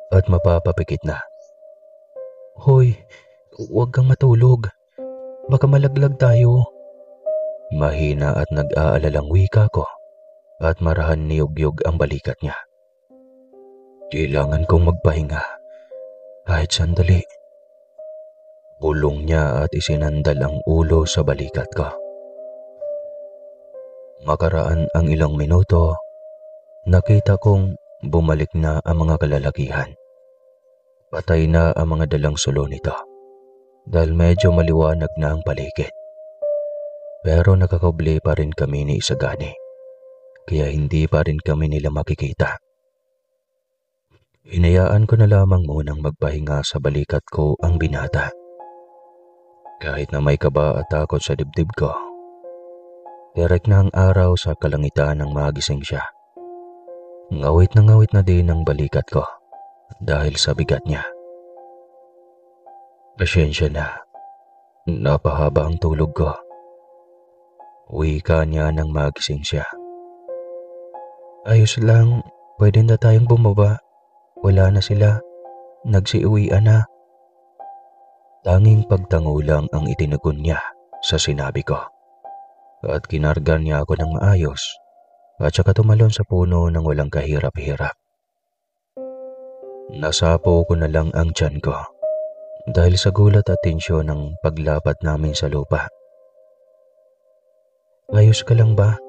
at mapapapikit na. "Hoy, huwag kang matulog. Baka malaglag tayo." Mahina at nag-aalalang wika ko at marahan niyog-yog ang balikat niya. Kailangan kong magpahinga kahit sandali. Bulong niya at isinandal ang ulo sa balikat ko. Makaraan ang ilang minuto, nakita kong bumalik na ang mga kalalakihan. Patay na ang mga dalang sulo nito dahil medyo maliwanag na ang paligid. Pero nakakubli pa rin kami ni Isagani, kaya hindi pa rin kami nila makikita. Hinayaan ko na lamang munang magpahinga sa balikat ko ang binata. Kahit na may kaba at takot sa dibdib ko, direk na ang araw sa kalangitan ng magising siya. Ngawit na din ang balikat ko dahil sa bigat niya. Pasensya na, napahaba ang tulog ko. Wika niya nang magising siya. "Ayos lang, pwede na tayong bumaba. Wala na sila, nagsiuwian na." Tanging pagtango lang ang itinugon niya sa sinabi ko. At kinarga niya ako ng maayos at saka tumalon sa puno ng walang kahirap-hirap. Nasapo ko na lang ang tiyan ko dahil sa gulat at tensyon ng paglapat namin sa lupa. "Ayos ka lang ba?"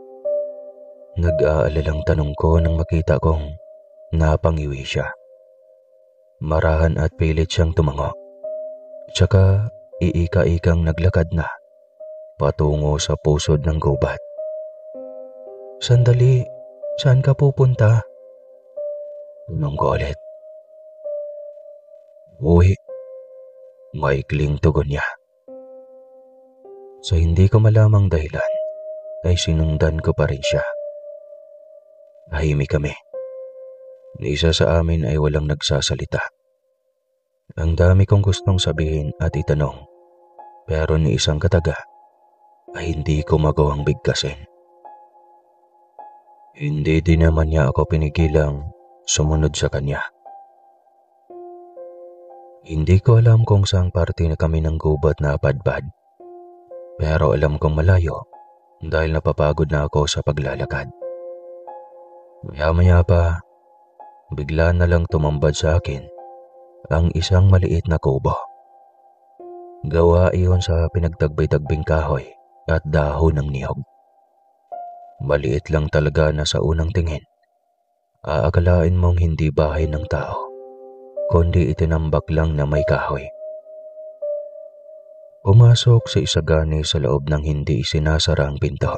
Nag-aalalang tanong ko nang makita kong napangiwi siya. Marahan at pilit siyang tumango. Tsaka iika-ikang naglakad na patungo sa pusod ng gubat. "Sandali, saan ka pupunta?" Tanong ko ulit. "Uwi," maikling tugon niya. Sa hindi ko malamang dahilan, ay sinundan ko pa rin siya. Tahimik kami. Ni isa sa amin ay walang nagsasalita. Ang dami kong gustong sabihin at itanong, pero ni isang kataga ay hindi ko magawang bigkasin. Hindi din naman niya ako pinigilang sumunod sa kanya. Hindi ko alam kung saang parte na kami ng gubat na padpad, pero alam kong malayo dahil napapagod na ako sa paglalakad. Maya-maya pa, bigla na lang tumambad sa akin ang isang maliit na kubo. Gawa iyon sa pinagtagbay-tagbing kahoy at dahon ng niyog. Maliit lang talaga na sa unang tingin. Aakalain mong hindi bahay ng tao, kundi itinambak lang na may kahoy. Pumasok si Isagani sa loob ng hindi isinasara ang pinto.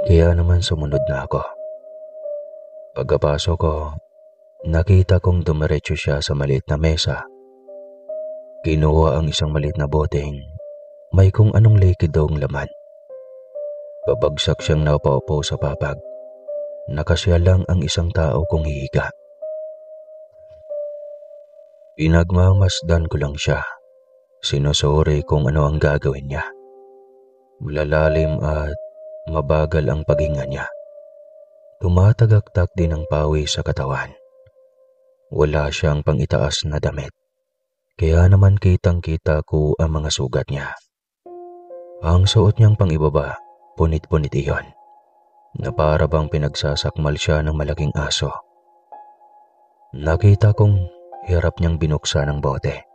Kaya naman sumunod na ako. Pagkapasok ko, nakita kong dumiretso siya sa maliit na mesa. Kinuha ang isang maliit na boteng, may kung anong likidong laman. Babagsak siyang napaupo sa papag. Nakasya lang ang isang tao kung hihiga. Pinagmamasdan ko lang siya. Sinusuri kung ano ang gagawin niya. Malalalim at mabagal ang paghinga niya. Tumatagaktak din ang pawis sa katawan. Wala siyang pangitaas na damit. Kaya naman kitang-kita ko ang mga sugat niya. Ang suot niyang pangibaba, punit-punit iyon, na para bang pinagsasakmal siya ng malaking aso. Nakita kong hirap niyang binuksan ang bote.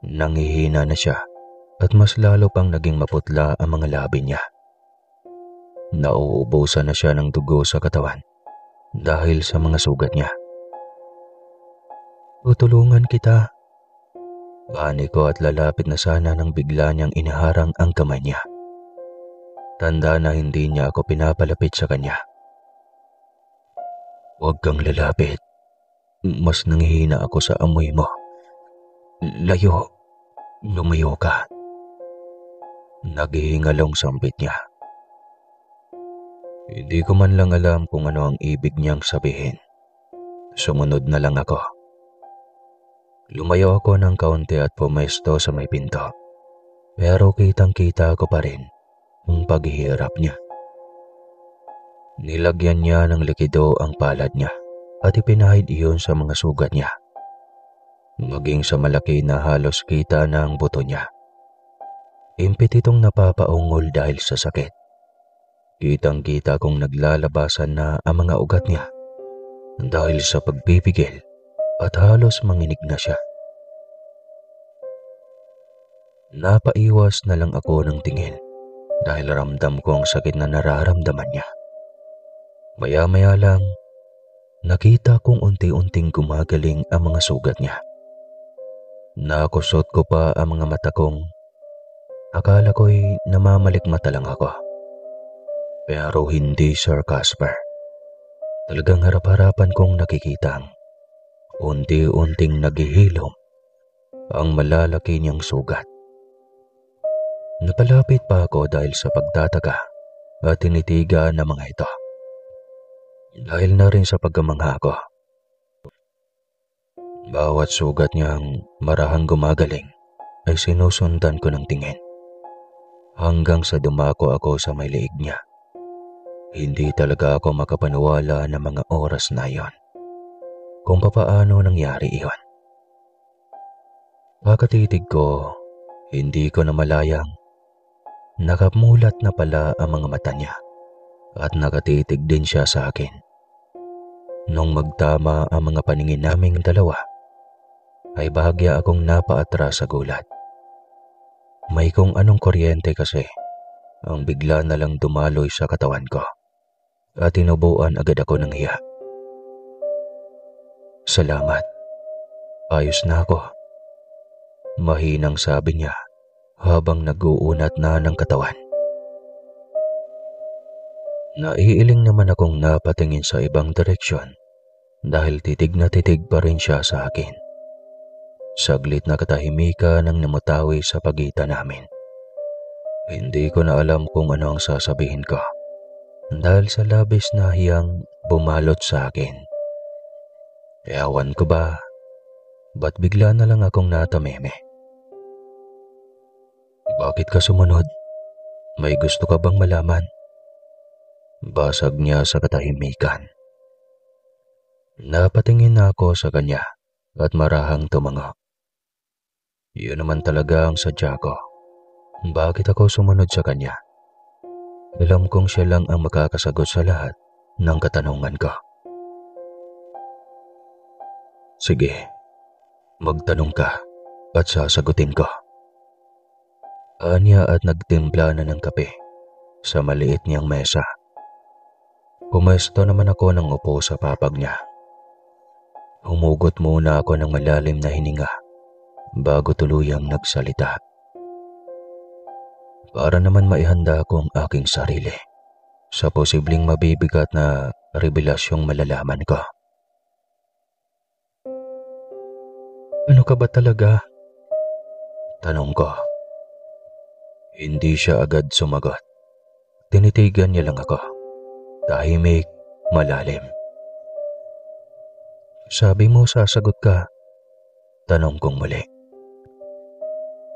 Nangihina na siya at mas lalo pang naging maputla ang mga labi niya. Nauubusan na siya ng dugo sa katawan dahil sa mga sugat niya. "Tutulungan kita." Ani ko at lalapit na sana nang bigla niyang iniharang ang kamay niya. Tanda na hindi niya ako pinapalapit sa kanya. Huwag kang lalapit. Mas nanghihina ako sa amoy mo. Layo. Lumayo ka. Naghihingalong sambit niya. Hindi ko man lang alam kung ano ang ibig niyang sabihin. Sumunod na lang ako. Lumayo ako ng kaunti at pumesto sa may pinto. Pero kitang-kita ko pa rin ang paghihirap niya. Nilagyan niya ng likido ang palad niya at ipinahid iyon sa mga sugat niya. Maging sa malaki na halos kita na ang buto niya. Impit itong napapaungol dahil sa sakit. Kitang-kita kong naglalabasan na ang mga ugat niya dahil sa pagpipigil at halos manginig na siya. Napaiwas na lang ako ng tingin dahil ramdam ko ang sakit na nararamdaman niya. Maya-maya lang, nakita kong unti-unting gumagaling ang mga sugat niya. Nakusot ko pa ang mga mata kong akala ko'y namamalikmata lang ako. Pero hindi, Sir Casper. Talagang harap-harapan kong nakikitang unti-unting naghihilom ang malalaki niyang sugat. Napalapit pa ako dahil sa pagtataka at tinitiga ng mga ito. Dahil na rin sa pagkamangha ko. Bawat sugat niyang marahang gumagaling ay sinusundan ko ng tingin. Hanggang sa dumako ako sa may leeg niya. Hindi talaga ako makapaniwala ng mga oras na iyon. Kung papaano nangyari iyon. Pagkatitig ko, hindi ko na malayang nakamulat na pala ang mga mata niya at nakatitig din siya sa akin. Nung magtama ang mga paningin naming dalawa, ay bahagya akong napaatras sa gulat. May kung anong kuryente kasi ang bigla na lang dumaloy sa katawan ko at tinubuan agad ako ng hiya. Salamat. Ayos na ako. Mahinang sabi niya habang nag-uunat na ng katawan. Naiiling naman akong napatingin sa ibang direksyon dahil titig na titig pa rin siya sa akin. Saglit na katahimikan ang namutawi sa pagitan namin. Hindi ko na alam kung ano ang sasabihin ko dahil sa labis na hiyang bumalot sa akin. Ewan ko ba, ba't bigla na lang akong natameme? Bakit ka sumunod? May gusto ka bang malaman? Basag niya sa katahimikan. Napatingin na ako sa kanya at marahang tumango. Yun naman talaga ang sadya ko. Bakit ako sumunod sa kanya? Alam kong siya lang ang makakasagot sa lahat ng katanungan ko. Sige, magtanong ka at sasagutin ko. Anya at nagtimpla na ng kape sa maliit niyang mesa. Pumesto naman ako ng upo sa papag niya. Humugot muna ako ng malalim na hininga bago tuluyang nagsalita. Para naman maihanda ko ang aking sarili sa posibleng mabibigat na revelasyong malalaman ko. Ano ka ba talaga? Tanong ko. Hindi siya agad sumagot. Tinitigan niya lang ako. Tahimik, malalim. Sabi mo sasagot ka. Tanong kong muli.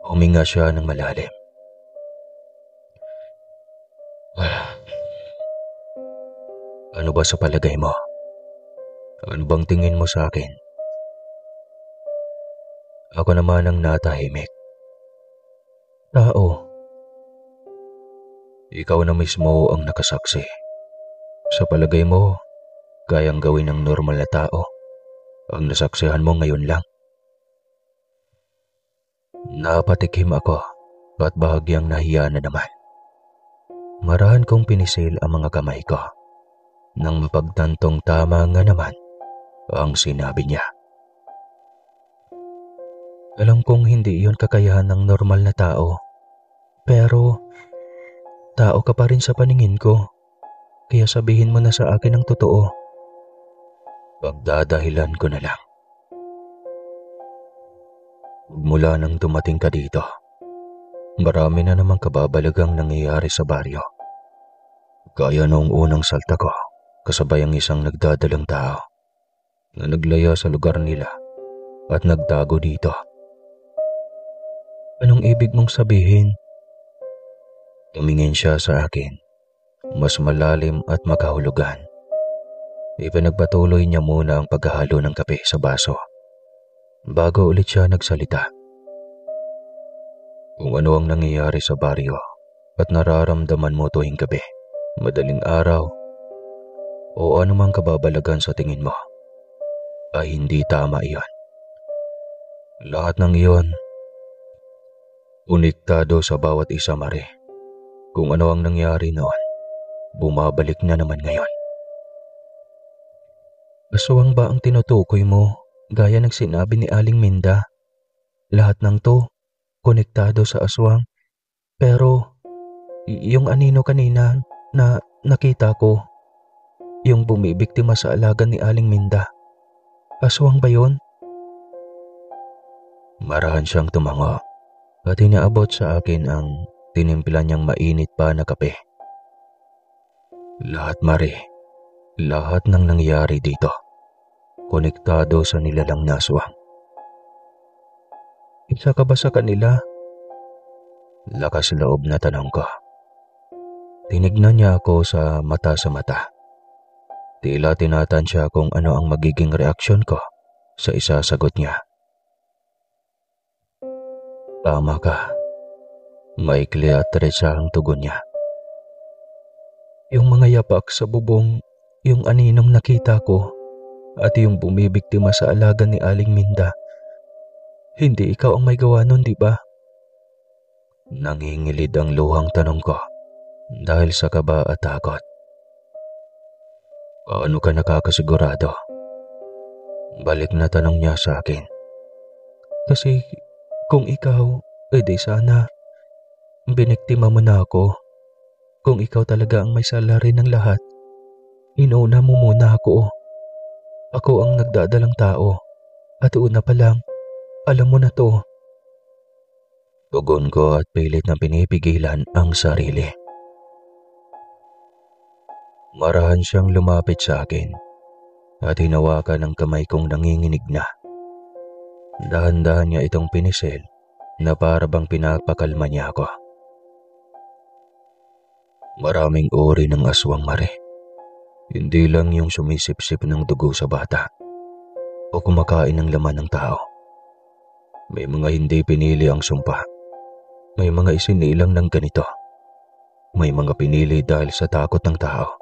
Huminga siya ng malalim. Ano ba sa palagay mo? Ano bang tingin mo sa akin? Ako naman ang natahimik. Tao. Ikaw na mismo ang nakasaksi. Sa palagay mo, kayang gawin ng normal na tao ang nasaksihan mo ngayon lang? Napatikim ako at bahagyang nahiya na naman. Marahan kong pinisil ang mga kamay ko nang mapagtantong tama nga naman ang sinabi niya. Alam kong hindi iyon kakayahan ng normal na tao, pero Tao ka pa rin sa paningin ko, kaya sabihin mo na sa akin ang totoo. Pagdadahilan ko na lang. Mula nang dumating ka dito, marami na namang kababalagang nangyayari sa baryo. Kaya noong unang salta ko, kasabay ang isang nagdadalang tao na naglaya sa lugar nila at nagtago dito. Anong ibig mong sabihin? Tumingin siya sa akin, mas malalim at makahulugan. Ipinagpatuloy niya muna ang paghahalo ng kape sa baso, bago ulit siya nagsalita. Kung ano ang nangyayari sa baryo at nararamdaman mo tuwing gabi, madaling araw, o anumang kababalagan sa tingin mo, ay hindi tama iyon. Lahat ng iyon, uniktado sa bawat isa, Mare. Kung ano ang nangyari noon, bumabalik na naman ngayon. Aswang ba ang tinutukoy mo, gaya ng sinabi ni Aling Minda? Lahat ng to, konektado sa aswang. Pero, yung anino kanina na nakita ko, yung bumibiktima sa alaga ni Aling Minda, aswang ba yun? Marahan siyang tumango at inaabot sa akin ang tinimpla niyang mainit pa na kape. Lahat, Mare, lahat ng nangyari dito, konektado sa nilalang na aswang. Isa ka ba sa kanila? Lakas loob na tanong ko. Tinignan niya ako sa mata. Tila tinatansya kung ano ang magiging reaksyon ko sa isasagot niya. Tama ka. Maikli at diretsahang tugon niya. Yung mga yapak sa bubong, yung aninong nakita ko, at yung bumibiktima sa alaga ni Aling Minda. Hindi ikaw ang may gawa nun, di ba? Nangingilid ang luhang tanong ko dahil sa kaba at takot. Paano ka nakakasigurado? Balik na tanong niya sa akin. Kasi kung ikaw, edi sana biniktima mo na ako. Kung ikaw talaga ang may sala rin ng lahat, inuna mo muna ako. Ako ang nagdadalang tao at una pa lang, alam mo na to. Tugon ko at pilit na pinipigilan ang sarili. Marahan siyang lumapit sa akin at hinawakan ang kamay kong nanginginig na. Dahan-dahan niya itong pinisil na para bang pinapakalma niya ako. Maraming uri ng aswang, Mare. Hindi lang yung sumisip-sip ng dugo sa bata o kumakain ng laman ng tao. May mga hindi pinili ang sumpa. May mga isinilang ng ganito. May mga pinili dahil sa takot ng tao.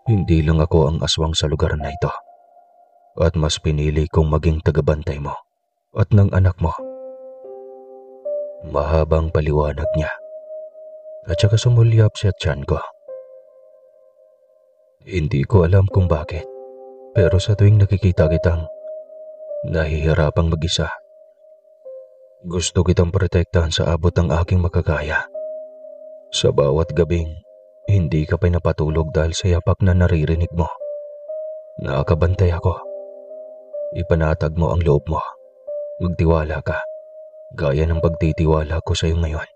Hindi lang ako ang aswang sa lugar na ito. At mas pinili kong maging tagabantay mo at ng anak mo. Mahabang paliwanag niya. At saka sumulyap siya tiyan ko. Hindi ko alam kung bakit, pero sa tuwing nakikita kitang nahihirapang mag-isa, gusto kitang protektahan sa abot ng aking makakaya. Sa bawat gabing, hindi ka pinapatulog dahil sa yapak na naririnig mo. Nakakabantay ako. Ipanatag mo ang loob mo. Magtiwala ka, gaya ng pagtitiwala ko sa iyo ngayon.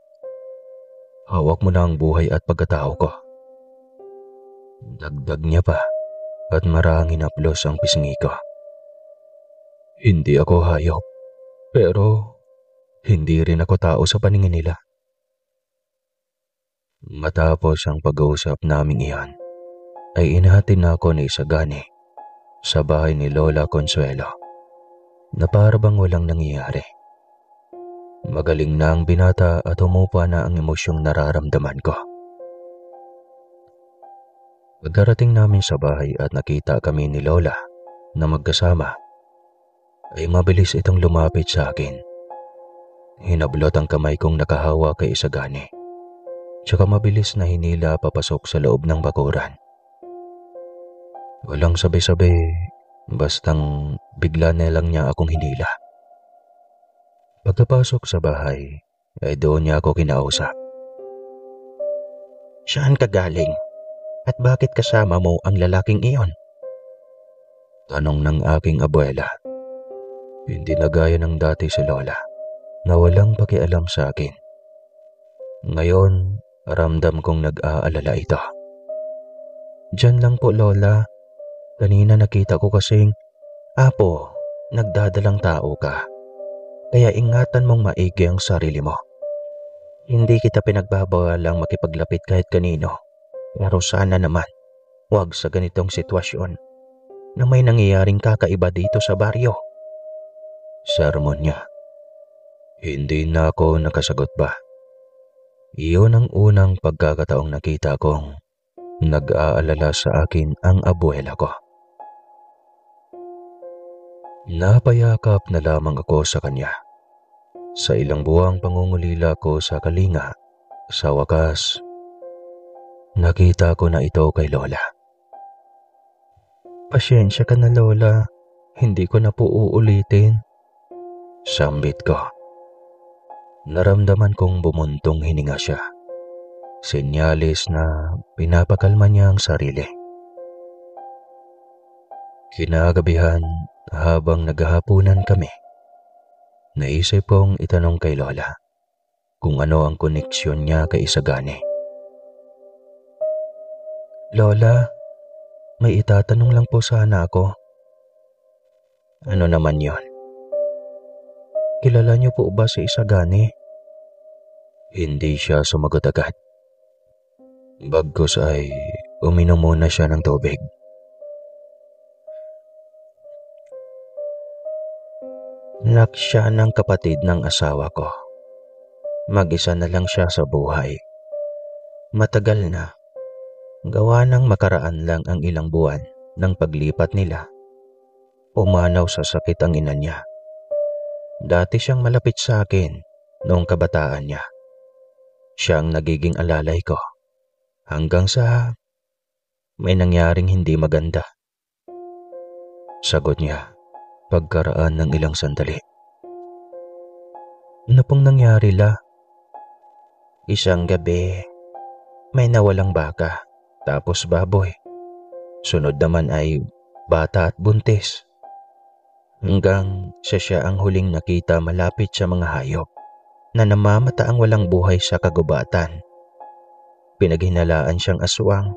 Hawak mo na ang buhay at pagkatao ko. Dagdag niya pa at marahang hinaplos ang pisngi ko. Hindi ako hayop, pero hindi rin ako tao sa paningin nila. Matapos ang pag-uusap naming iyan, ay inahatid na ako ni Isagani sa bahay ni Lola Consuelo na para bang walang nangyayari. Magaling na ang binata at humupa na ang emosyong nararamdaman ko. Pagkarating namin sa bahay at nakita kami ni Lola na magkasama, ay mabilis itong lumapit sa akin. Hinablot ang kamay kong nakahawa kay Isagani. Tsaka mabilis na hinila papasok sa loob ng bakuran. Walang sabi-sabi, bastang bigla na lang niya akong hinila. Pagkapasok sa bahay, ay doon niya ako kinausap. Saan ka galing? At bakit kasama mo ang lalaking iyon? Tanong ng aking abuela. Hindi na gaya ng dati si Lola na walang pakialam sa akin. Ngayon, ramdam kong nag-aalala ito. Diyan lang po, Lola. Kanina nakita ko kasing, Apo, nagdadalang tao ka. Kaya ingatan mong maigi ang sarili mo. Hindi kita pinagbabawalang makipaglapit kahit kanino. Pero sana naman, huwag sa ganitong sitwasyon na may nangyayaring kakaiba dito sa baryo. Sermon niya. Hindi na ako nakasagot ba. Iyon ang unang pagkakataong nakita kong nag-aalala sa akin ang abuela ko. Napayakap na lamang ako sa kanya. Sa ilang buwang pangungulila ko sa kalinga, sa wakas, nakita ko na ito kay Lola. Pasyensya ka na, Lola. Hindi ko na po uulitin. Sambit ko. Naramdaman kong bumuntong hininga siya. Senyalis na pinapakalma niya ang sarili. Kinagabihan habang naghahapunan kami, naisip kong itanong kay Lola kung ano ang koneksyon niya kay Isagani. Lola, may itatanong lang po sana ako. Ano naman yon? Kilala niyo po ba si Isagani? Hindi siya sumagot agad. Bagkus ay uminom muna siya ng tubig. Anak siya ng kapatid ng asawa ko. Mag-isa na lang siya sa buhay. Matagal na. Gawa ng makaraan lang ang ilang buwan ng paglipat nila. Umanaw sa sakit ang ina niya. Dati siyang malapit sa akin noong kabataan niya. Siya ang nagiging alalay ko. Hanggang sa may nangyaring hindi maganda. Sagot niya pagkaraan ng ilang sandali. Ano pong nangyari, La? Isang gabi, may nawalang baka, tapos baboy. Sunod naman ay bata at buntis. Hanggang siya ang huling nakita malapit sa mga hayop na namamata ang walang buhay sa kagubatan. Pinaghinalaan siyang aswang,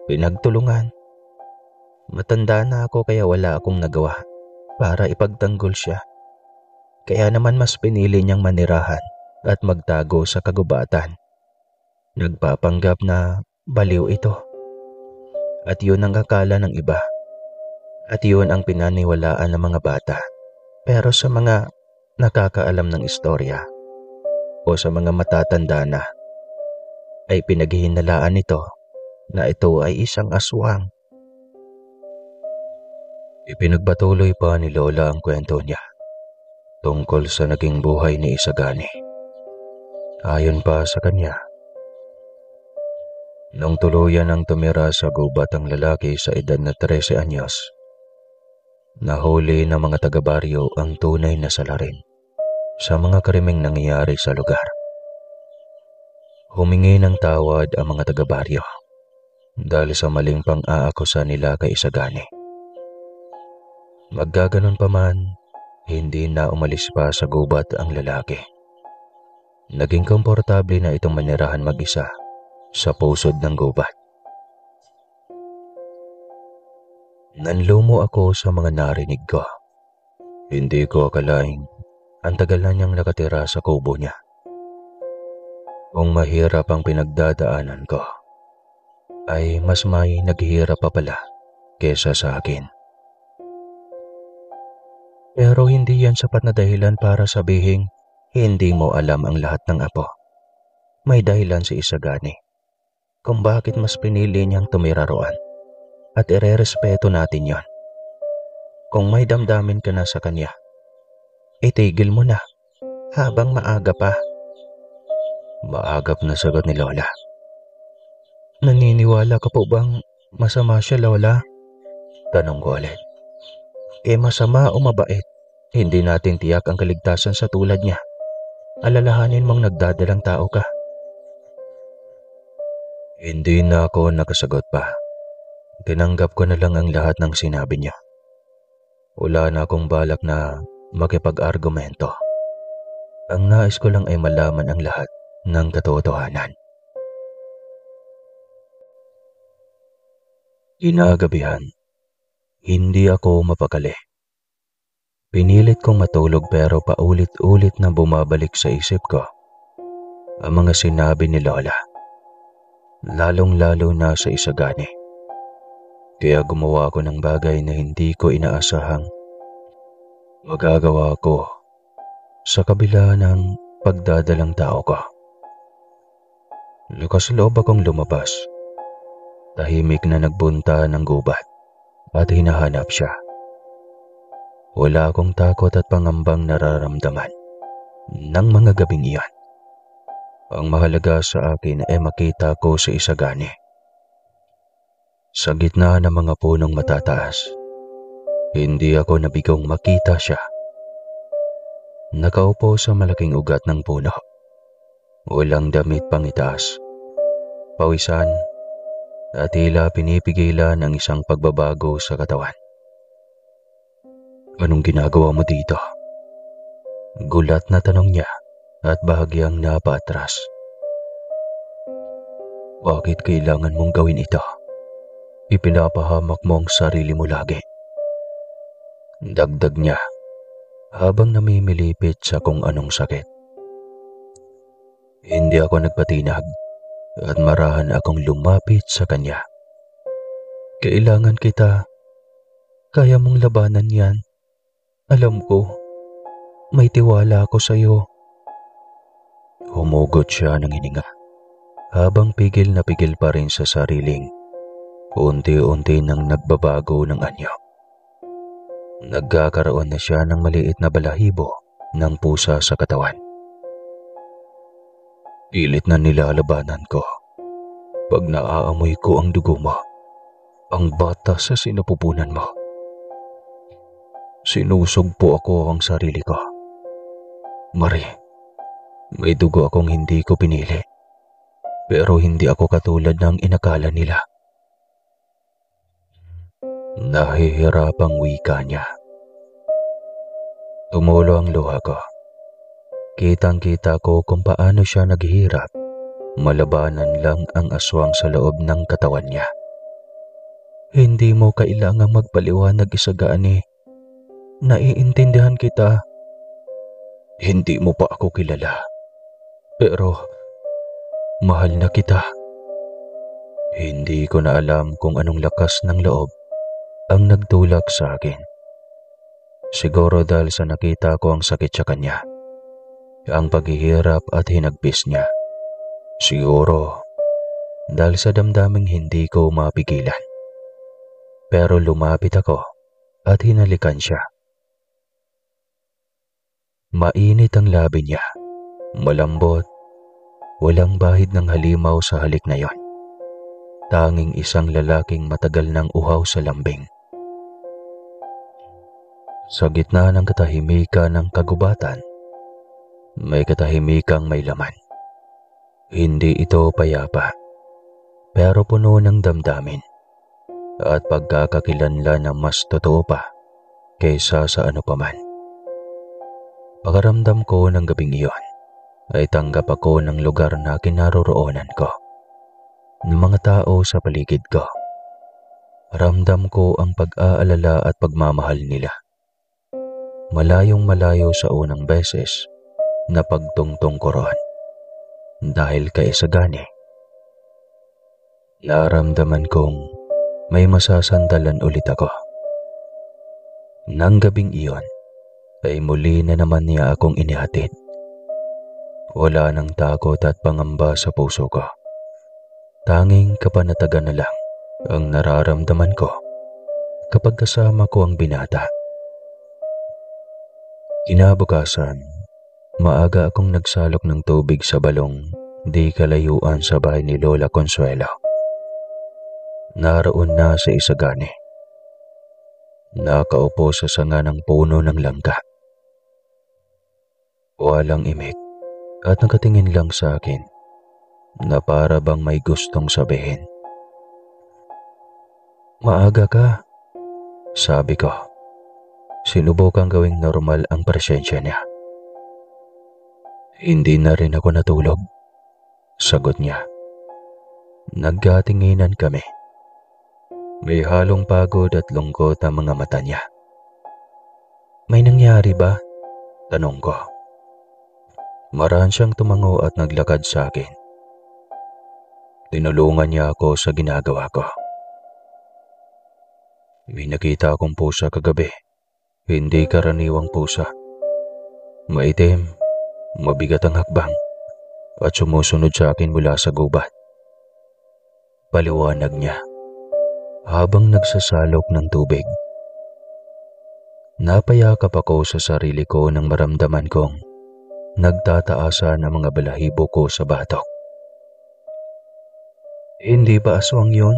pinagtulungan. Matanda na ako kaya wala akong nagawa para ipagtanggol siya. Kaya naman mas pinili niyang manirahan at magtago sa kagubatan. Nagpapanggap na baliw ito. At yun ang akala ng iba. At yun ang pinaniwalaan ng mga bata. Pero sa mga nakakaalam ng istorya o sa mga matatanda na, ay pinaghihinalaan nito na ito ay isang aswang. Ipinagpatuloy pa ni Lola ang kwento niya tungkol sa naging buhay ni Isagani. Ayon pa sa kanya, nung tuluyan ang tumira sa gubat ang lalaki sa edad na 13 anyos, nahuli ng mga taga-baryo ang tunay na salarin sa mga krimeng nangyayari sa lugar. Humingi ng tawad ang mga taga-baryo dahil sa maling pang-aakusa nila kay Isagani. Maggaganon pa man, hindi na umalis pa sa gubat ang lalaki. Naging komportable na itong manirahan mag-isa sa pusod ng gubat. Nanlumo ako sa mga narinig ko. Hindi ko akalaing ang tagal na niyang nakatira sa kubo niya. Kung mahirap ang pinagdadaanan ko, ay mas may naghihirap pa pala kesa sa akin. Pero hindi yan sapat na dahilan para sabihin hindi mo alam ang lahat ng apo. May dahilan si Isagani kung bakit mas pinili niyang tumira roon at irerespeto natin yon. Kung may damdamin ka na sa kanya, itigil mo na habang maaga pa. Maagap na sagot ni Lola. Naniniwala ka po bang masama siya, Lola? Tanong ko ulit. Masama o mabait, hindi natin tiyak ang kaligtasan sa tulad niya. Alalahanin mong nagdadalang tao ka. Hindi na ako nakasagot pa. Tinanggap ko na lang ang lahat ng sinabi niya. Wala na akong balak na makipag-argumento. Ang nais ko lang ay malaman ang lahat ng katotohanan. Kinagabihan, hindi ako mapakali. Pinilit kong matulog pero paulit-ulit na bumabalik sa isip ko ang mga sinabi ni Lola, lalong-lalo na sa isagani. Kaya gumawa ako ng bagay na hindi ko inaasahang magagawa ko sa kabila ng pagdadalang tao ko. Lakas loob akong lumabas. Tahimik na nagbunta ng gubat at hinahanap siya. Wala akong takot at pangambang nararamdaman ng mga gabing iyan. Ang mahalaga sa akin ay makita ko si Isagani. Sa gitna ng mga punong matataas, hindi ako nabigong makita siya. Nakaupo sa malaking ugat ng puno. Walang damit pang itaas. Pawisan at tila pinipigilan ng isang pagbabago sa katawan. Anong ginagawa mo dito? Gulat na tanong niya at bahagyang napatras. Bakit kailangan mong gawin ito? Ipinapahamak mo ang sarili mo lagi. Dagdag niya habang namimilipit sa kung anong sakit. Hindi ako nagpatinag at marahan akong lumapit sa kanya. Kailangan kita. Kaya mong labanan yan. Alam ko, may tiwala ako sa iyo. Humugot siya ng hininga habang pigil na pigil pa rin sa sariling unti-unti nang nagbabago ng anyo. Nagkakaroon na siya ng maliit na balahibo ng pusa sa katawan. Pilit na nilalabanan ko. Pag naaamoy ko ang dugo mo, ang bata sa sinapupunan mo. Sinusugpo ako ang sarili ko. Marie, may dugo akong hindi ko pinili. Pero hindi ako katulad ng inakala nila. Nahihirapang wika niya. Tumulo ang luha ko. Kitang-kita ko kung paano siya naghihirap. Malabanan lang ang aswang sa loob ng katawan niya. Hindi mo kailangang magpaliwanag, Isagani. Naiintindihan kita. Hindi mo pa ako kilala. Pero mahal na kita. Hindi ko na alam kung anong lakas ng loob ang nagtulak sa akin. Siguro dahil sa nakita ko ang sakit sa kanya. Ang paghihirap at hinagpis niya. Siguro dahil sa damdaming hindi ko mapigilan. Pero lumapit ako at hinalikan siya. Mainit ang labi niya, malambot, walang bahid ng halimaw sa halik na yon. Tanging isang lalaking matagal ng uhaw sa lambing. Sa gitna ng katahimikan ng kagubatan, may katahimikang may laman. Hindi ito payapa, pero puno ng damdamin at pagkakakilanlan na mas totoo pa kaysa sa ano paman. Pakaramdam ko ng gabing iyon ay tanggap ako ng lugar na kinaroroonan ko, ng mga tao sa paligid ko. Ramdam ko ang pag-aalala at pagmamahal nila. Malayong malayo sa unang beses na pagtungtong ko roon. Dahil kay Isagani, naramdaman kong may masasandalan ulit ako. Nang gabing iyon, ay muli na naman niya akong inihatid. Wala nang takot at pangamba sa puso ko. Tanging kapanatagan na lang ang nararamdaman ko kapag kasama ko ang binata. Kinabukasan, maaga akong nagsalok ng tubig sa balong di kalayuan sa bahay ni Lola Consuelo. Naroon na si Isagani. Nakaupo sa sanga ng puno ng langka. Walang imik at nakatingin lang sa akin. na para bang may gustong sabihin. Maaga ka, sabi ko. Sinubukang gawing normal ang presensya niya. Hindi na rin ako natulog, sagot niya. Nagkatinginan kami. May halong pagod at lungkot ang mga mata niya. May nangyari ba? Tanong ko. Maraan siyang tumango at naglakad sa akin. Tinulungan niya ako sa ginagawa ko. May nakita akong pusa kagabi. Hindi karaniwang pusa. Maitim, mabigat ang hakbang, at sumusunod sa akin mula sa gubat. Paliwanag niya habang nagsasalok ng tubig. Napayakap ako sa sarili ko nang maramdaman kong nagtataasan ang mga balahibo ko sa batok. Hindi ba aswang yun?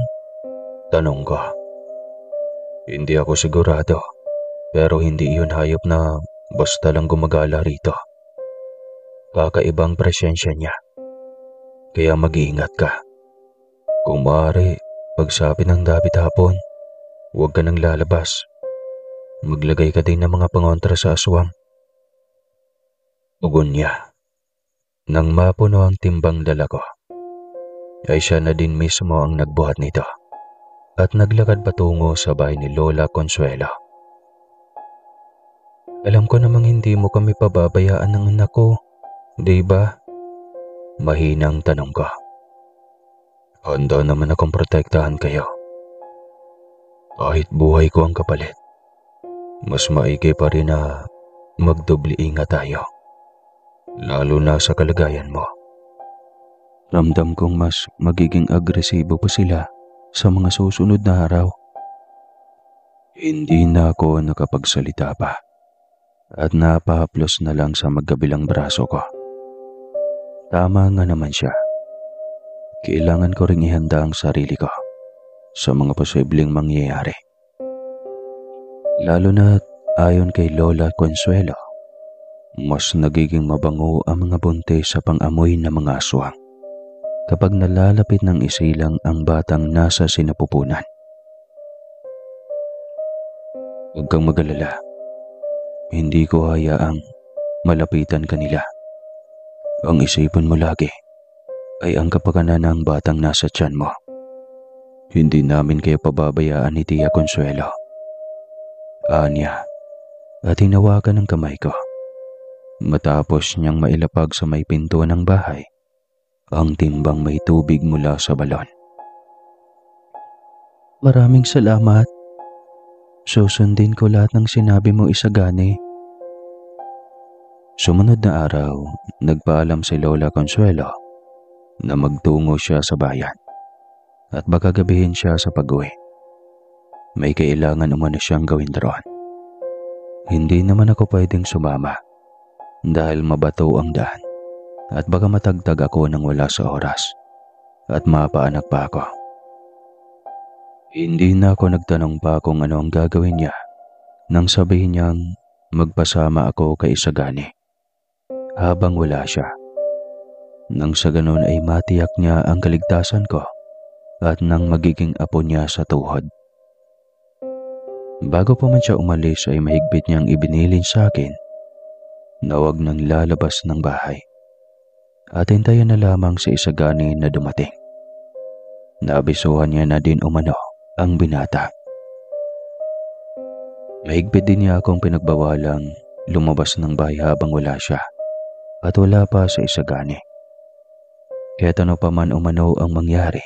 Tanong ko. Hindi ako sigurado, pero hindi yun hayop na basta lang gumagala rito. Kakaibang presensya niya, kaya mag-iingat ka. Kung maaari, pagsapit ng dapit hapon, huwag ka nang lalabas. Maglagay ka din ng mga pangontra sa aswang. Ugon niya. Nang mapuno ang timbang dala ko, ay siya na din mismo ang nagbuhat nito at naglakad patungo sa bahay ni Lola Consuelo. Alam ko namang hindi mo kami pababayaan ng anak ko, di ba? Mahinang tanong ko. Handa naman akong protektahan kayo. Kahit buhay ko ang kapalit, mas maigi pa rin na magdobli ingat tayo. Lalo na sa kalagayan mo. Ramdam kong mas magiging agresibo pa sila sa mga susunod na araw. Hindi na ako nakapagsalita pa at napahaplos na lang sa magkabilang braso ko. Tama nga naman siya. Kailangan ko ring ihanda ang sarili ko sa mga posibleng mangyayari. Lalo na ayon kay Lola Consuelo, mas nagiging mabango ang mga bunte sa pang-amoy ng mga aswang kapag nalalapit ng isilang ang batang nasa sinapupunan. Huwag kang mag-alala. Hindi ko hayaang malapitan kanila. Ang isipan mo lagi ay ang kapakanan ng batang nasa tiyan mo. Hindi namin kayo pababayaan ni Tia Consuelo. Anya, at hinawakan ng kamay ko. Matapos niyang mailapag sa may pintuan ng bahay ang timbang may tubig mula sa balon. Maraming salamat. Susundin ko lahat ng sinabi mo, Isagani. Sumunod na araw, nagpaalam si Lola Consuelo na magtungo siya sa bayan at baka gabihin siya sa pag-uwi. May kailangan umano siyang gawin doon. Hindi naman ako pwedeng sumama dahil mabato ang daan at baka matagtag ako nang wala sa oras at mapaanak pa ako. Hindi na ako nagtanong pa kung ano ang gagawin niya nang sabihin niyang magpasama ako kay Isagani habang wala siya. Nang sa ganon ay matiyak niya ang kaligtasan ko at nang magiging apo niya sa tuhod. Bago pa man siya umalis ay mahigpit niyang ibinilin sa akin na huwag nang lalabas ng bahay at hintayin na lamang si Isagani na dumating. Naabisuhan niya na din umano ang binata. Mahigpit din niya akong pinagbawalang lumabas ng bahay habang wala siya at wala pa sa Isagani. Kahit ano pa man umano ang mangyari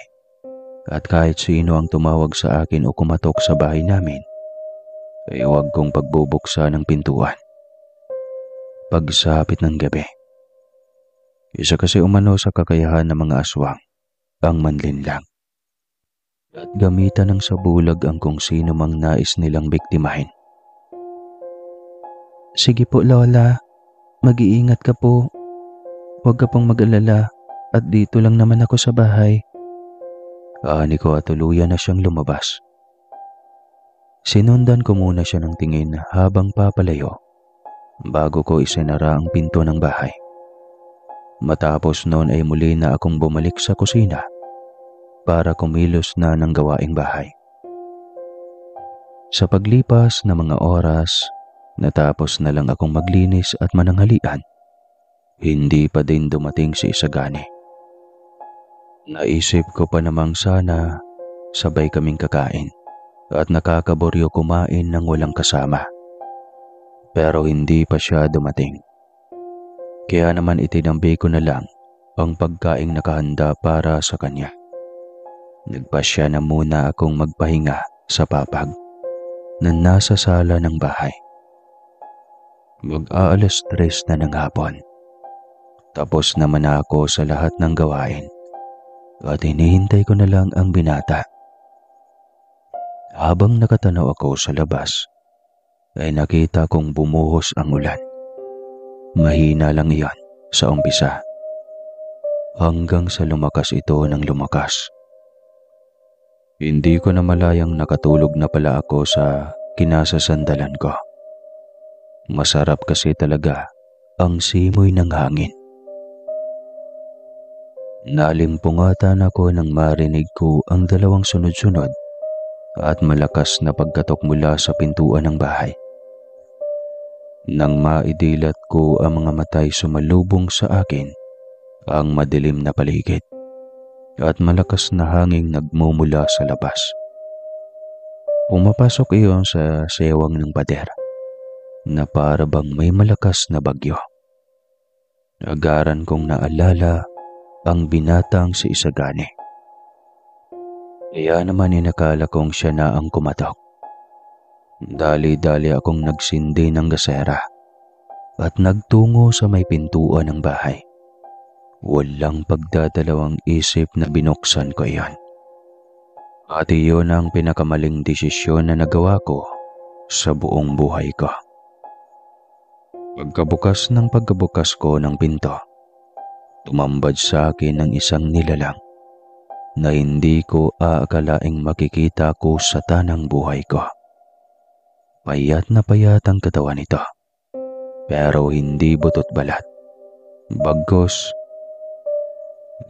at kahit sino ang tumawag sa akin o kumatok sa bahay namin, ay huwag kong pagbubuksan ng pintuan. Pagsapit ng gabi. Isa kasi umano sa kakayahan ng mga aswang ang manlinlang at gamitan ng sabulag ang kung sino mang nais nilang biktimahin. Sige po, Lola. Mag-iingat ka po. Huwag ka pong mag-alala at dito lang naman ako sa bahay. Ani ko at tuluyan na siyang lumabas. Sinundan ko muna siya ng tingin habang papalayo bago ko isinara ang pinto ng bahay. Matapos noon ay muli na akong bumalik sa kusina para kumilos na ng gawaing bahay. Sa paglipas ng mga oras, natapos na lang akong maglinis at mananghalian. Hindi pa din dumating si Isagani. Naisip ko pa namang sana sabay kaming kakain at nakakaboryo kumain ng walang kasama. Pero hindi pa siya dumating. Kaya naman itinambi ko na lang ang pagkaing nakahanda para sa kanya. Nagpasya na muna akong magpahinga sa papag na nasa sala ng bahay. Mag-aalas 3 na ng hapon. Tapos naman ako sa lahat ng gawain at hinihintay ko na lang ang binata. Habang nakatanaw ako sa labas, ay nakita kong bumuhos ang ulan. Mahina lang iyon sa umpisa, hanggang sa lumakas ito ng lumakas. Hindi ko na malayang nakatulog na pala ako sa kinasasandalan ko. Masarap kasi talaga ang simoy ng hangin. Nalimpungatan ako nang marinig ko ang dalawang sunod-sunod at malakas na pagkatok mula sa pintuan ng bahay. Nang maidilat ko ang mga matay sumalubong sa akin ang madilim na paligid at malakas na hangin nagmumula sa labas. Pumapasok iyon sa sewang ng pader na para bang may malakas na bagyo. Agaran kong naalala ang binatang si Isagani. Kaya naman inakala kong siya na ang kumatok. Dali-dali akong nagsindi ng gasera at nagtungo sa may pintuan ng bahay. Walang pagdadalawang isip na binuksan ko iyon. At iyon ang pinakamaling desisyon na nagawa ko sa buong buhay ko. Pagkabukas ko ng pinto, tumambad sa akin ng isang nilalang na hindi ko aakalaing makikita ko sa tanang buhay ko. Payat na payat ang katawan nito, pero hindi butot balat. Bagkus,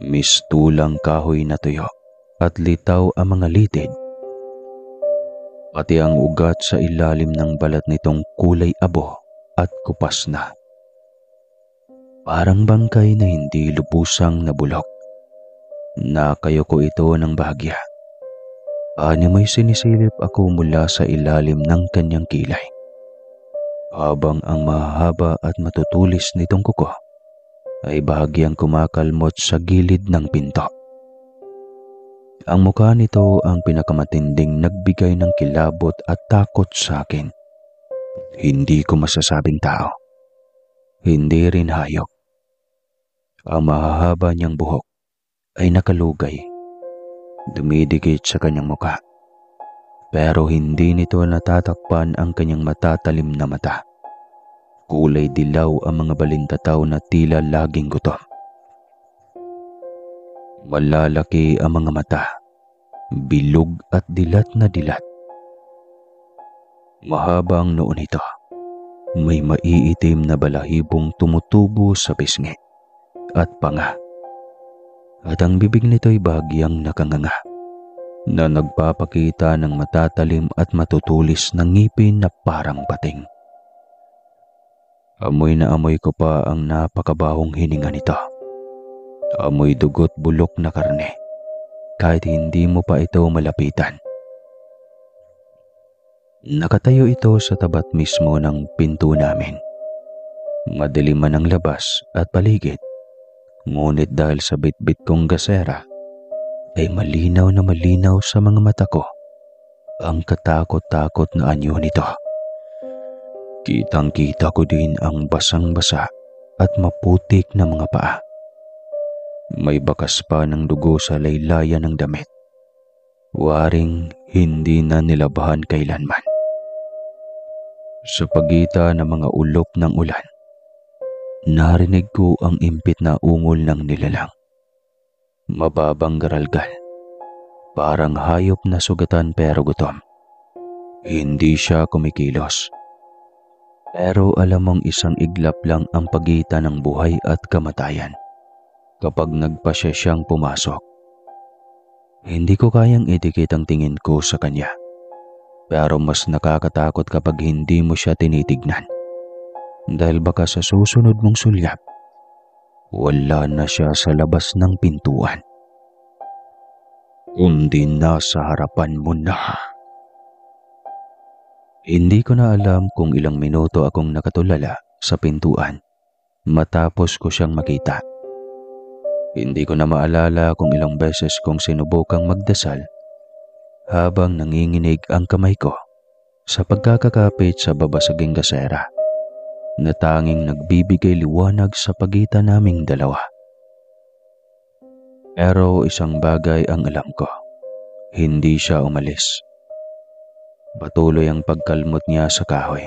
mistulang kahoy na tuyo at litaw ang mga litid. Pati ang ugat sa ilalim ng balat nitong kulay abo at kupas na. Parang bangkay na hindi lubusang nabulok. Nakayo ko ito ng bahagya. May sinisilip ako mula sa ilalim ng kanyang kilay. Habang ang mahaba at matutulis nitong kuko ay bahagyang kumakalmot sa gilid ng pinto. Ang mukha nito ang pinakamatinding nagbigay ng kilabot at takot sa akin. Hindi ko masasabing tao. Hindi rin hayop. Ang mahahaba niyang buhok ay nakalugay, dumidikit sa kanyang mukha. Pero hindi nito natatakpan ang kanyang matatalim na mata. Kulay dilaw ang mga balintataw na tila laging gutom. Malalaki ang mga mata, bilog at dilat na dilat. Mahaba ang noo nito. May maiitim na balahibong tumutubo sa pisngi at panga. At ang bibig nito'y bahagyang nakanganga na nagpapakita ng matatalim at matutulis na ngipin na parang pating. Amoy na amoy ko pa ang napakabahong hininga nito. Amoy dugot bulok na karne kahit hindi mo pa ito malapitan. Nakatayo ito sa tapat mismo ng pinto namin. Madilim man ang labas at paligid, ngunit dahil sa bitbit kong gasera, ay malinaw na malinaw sa mga mata ko ang katakot-takot na anyo nito. Kitang-kita ko din ang basang-basa at maputik na mga paa. May bakas pa ng dugo sa laylayan ng damit. Waring hindi na nilabahan kailanman. Sa pagitan ng mga ulok ng ulan, narinig ko ang impit na ungol ng nilalang. Mababang garalgal, parang hayop na sugatan pero gutom. Hindi siya kumikilos. Pero alam mong isang iglap lang ang pagitan ng buhay at kamatayan. kapag nagpasya siyang pumasok. Hindi ko kayang idikit ang tingin ko sa kanya, pero mas nakakatakot kapag hindi mo siya tinitignan. Dahil baka sa susunod mong sulyap, wala na siya sa labas ng pintuan, kundi nasa harapan mo na. Hindi ko na alam kung ilang minuto akong nakatulala sa pintuan matapos ko siyang makita. Hindi ko na maalala kung ilang beses kong sinubukang magdasal habang nanginginig ang kamay ko sa pagkakakapit sa babasaging gasera na tanging nagbibigay liwanag sa pagitan naming dalawa. Pero isang bagay ang alam ko, hindi siya umalis. Patuloy ang pagkalmot niya sa kahoy.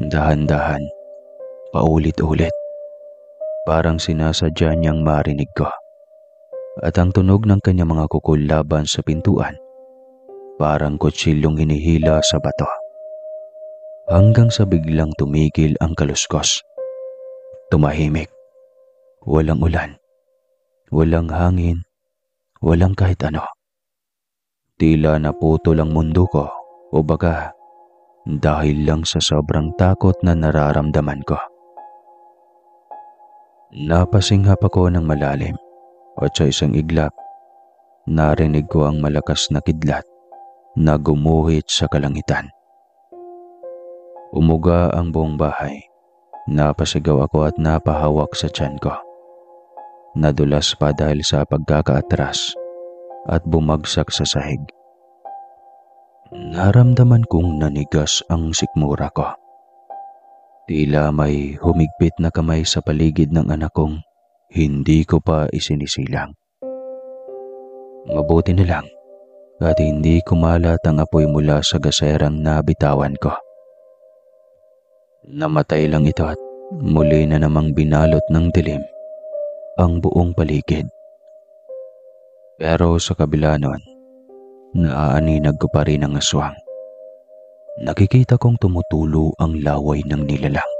Dahan-dahan, paulit-ulit. Parang sinasadya niyang marinig ko. At ang tunog ng kanyang mga kuko laban sa pintuan, parang kutsilyong hinihila sa bato. Hanggang sa biglang tumigil ang kaluskos. Tumahimik. Walang ulan. Walang hangin. Walang kahit ano. Tila naputol ang mundo ko, o baka dahil lang sa sobrang takot na nararamdaman ko. Napasinghap ako ng malalim at sa isang iglap, narinig ko ang malakas na kidlat na gumuhit sa kalangitan. Umuga ang buong bahay. Napasigaw ako at napahawak sa tiyan ko. Nadulas pa dahil sa pagkakaatras at bumagsak sa sahig. Naramdaman kong nanigas ang sikmura ko. Tila may humigpit na kamay sa paligid ng anak kong hindi ko pa isinisilang. Mabuti na lang at hindi kumalat ang apoy mula sa gaserang nabitawan ko. Namatay lang ito at muli na namang binalot ng dilim ang buong paligid. Pero sa kabila nun, naaaninag ko pa rin ang aswang. Nakikita kong tumutulo ang laway ng nilalang.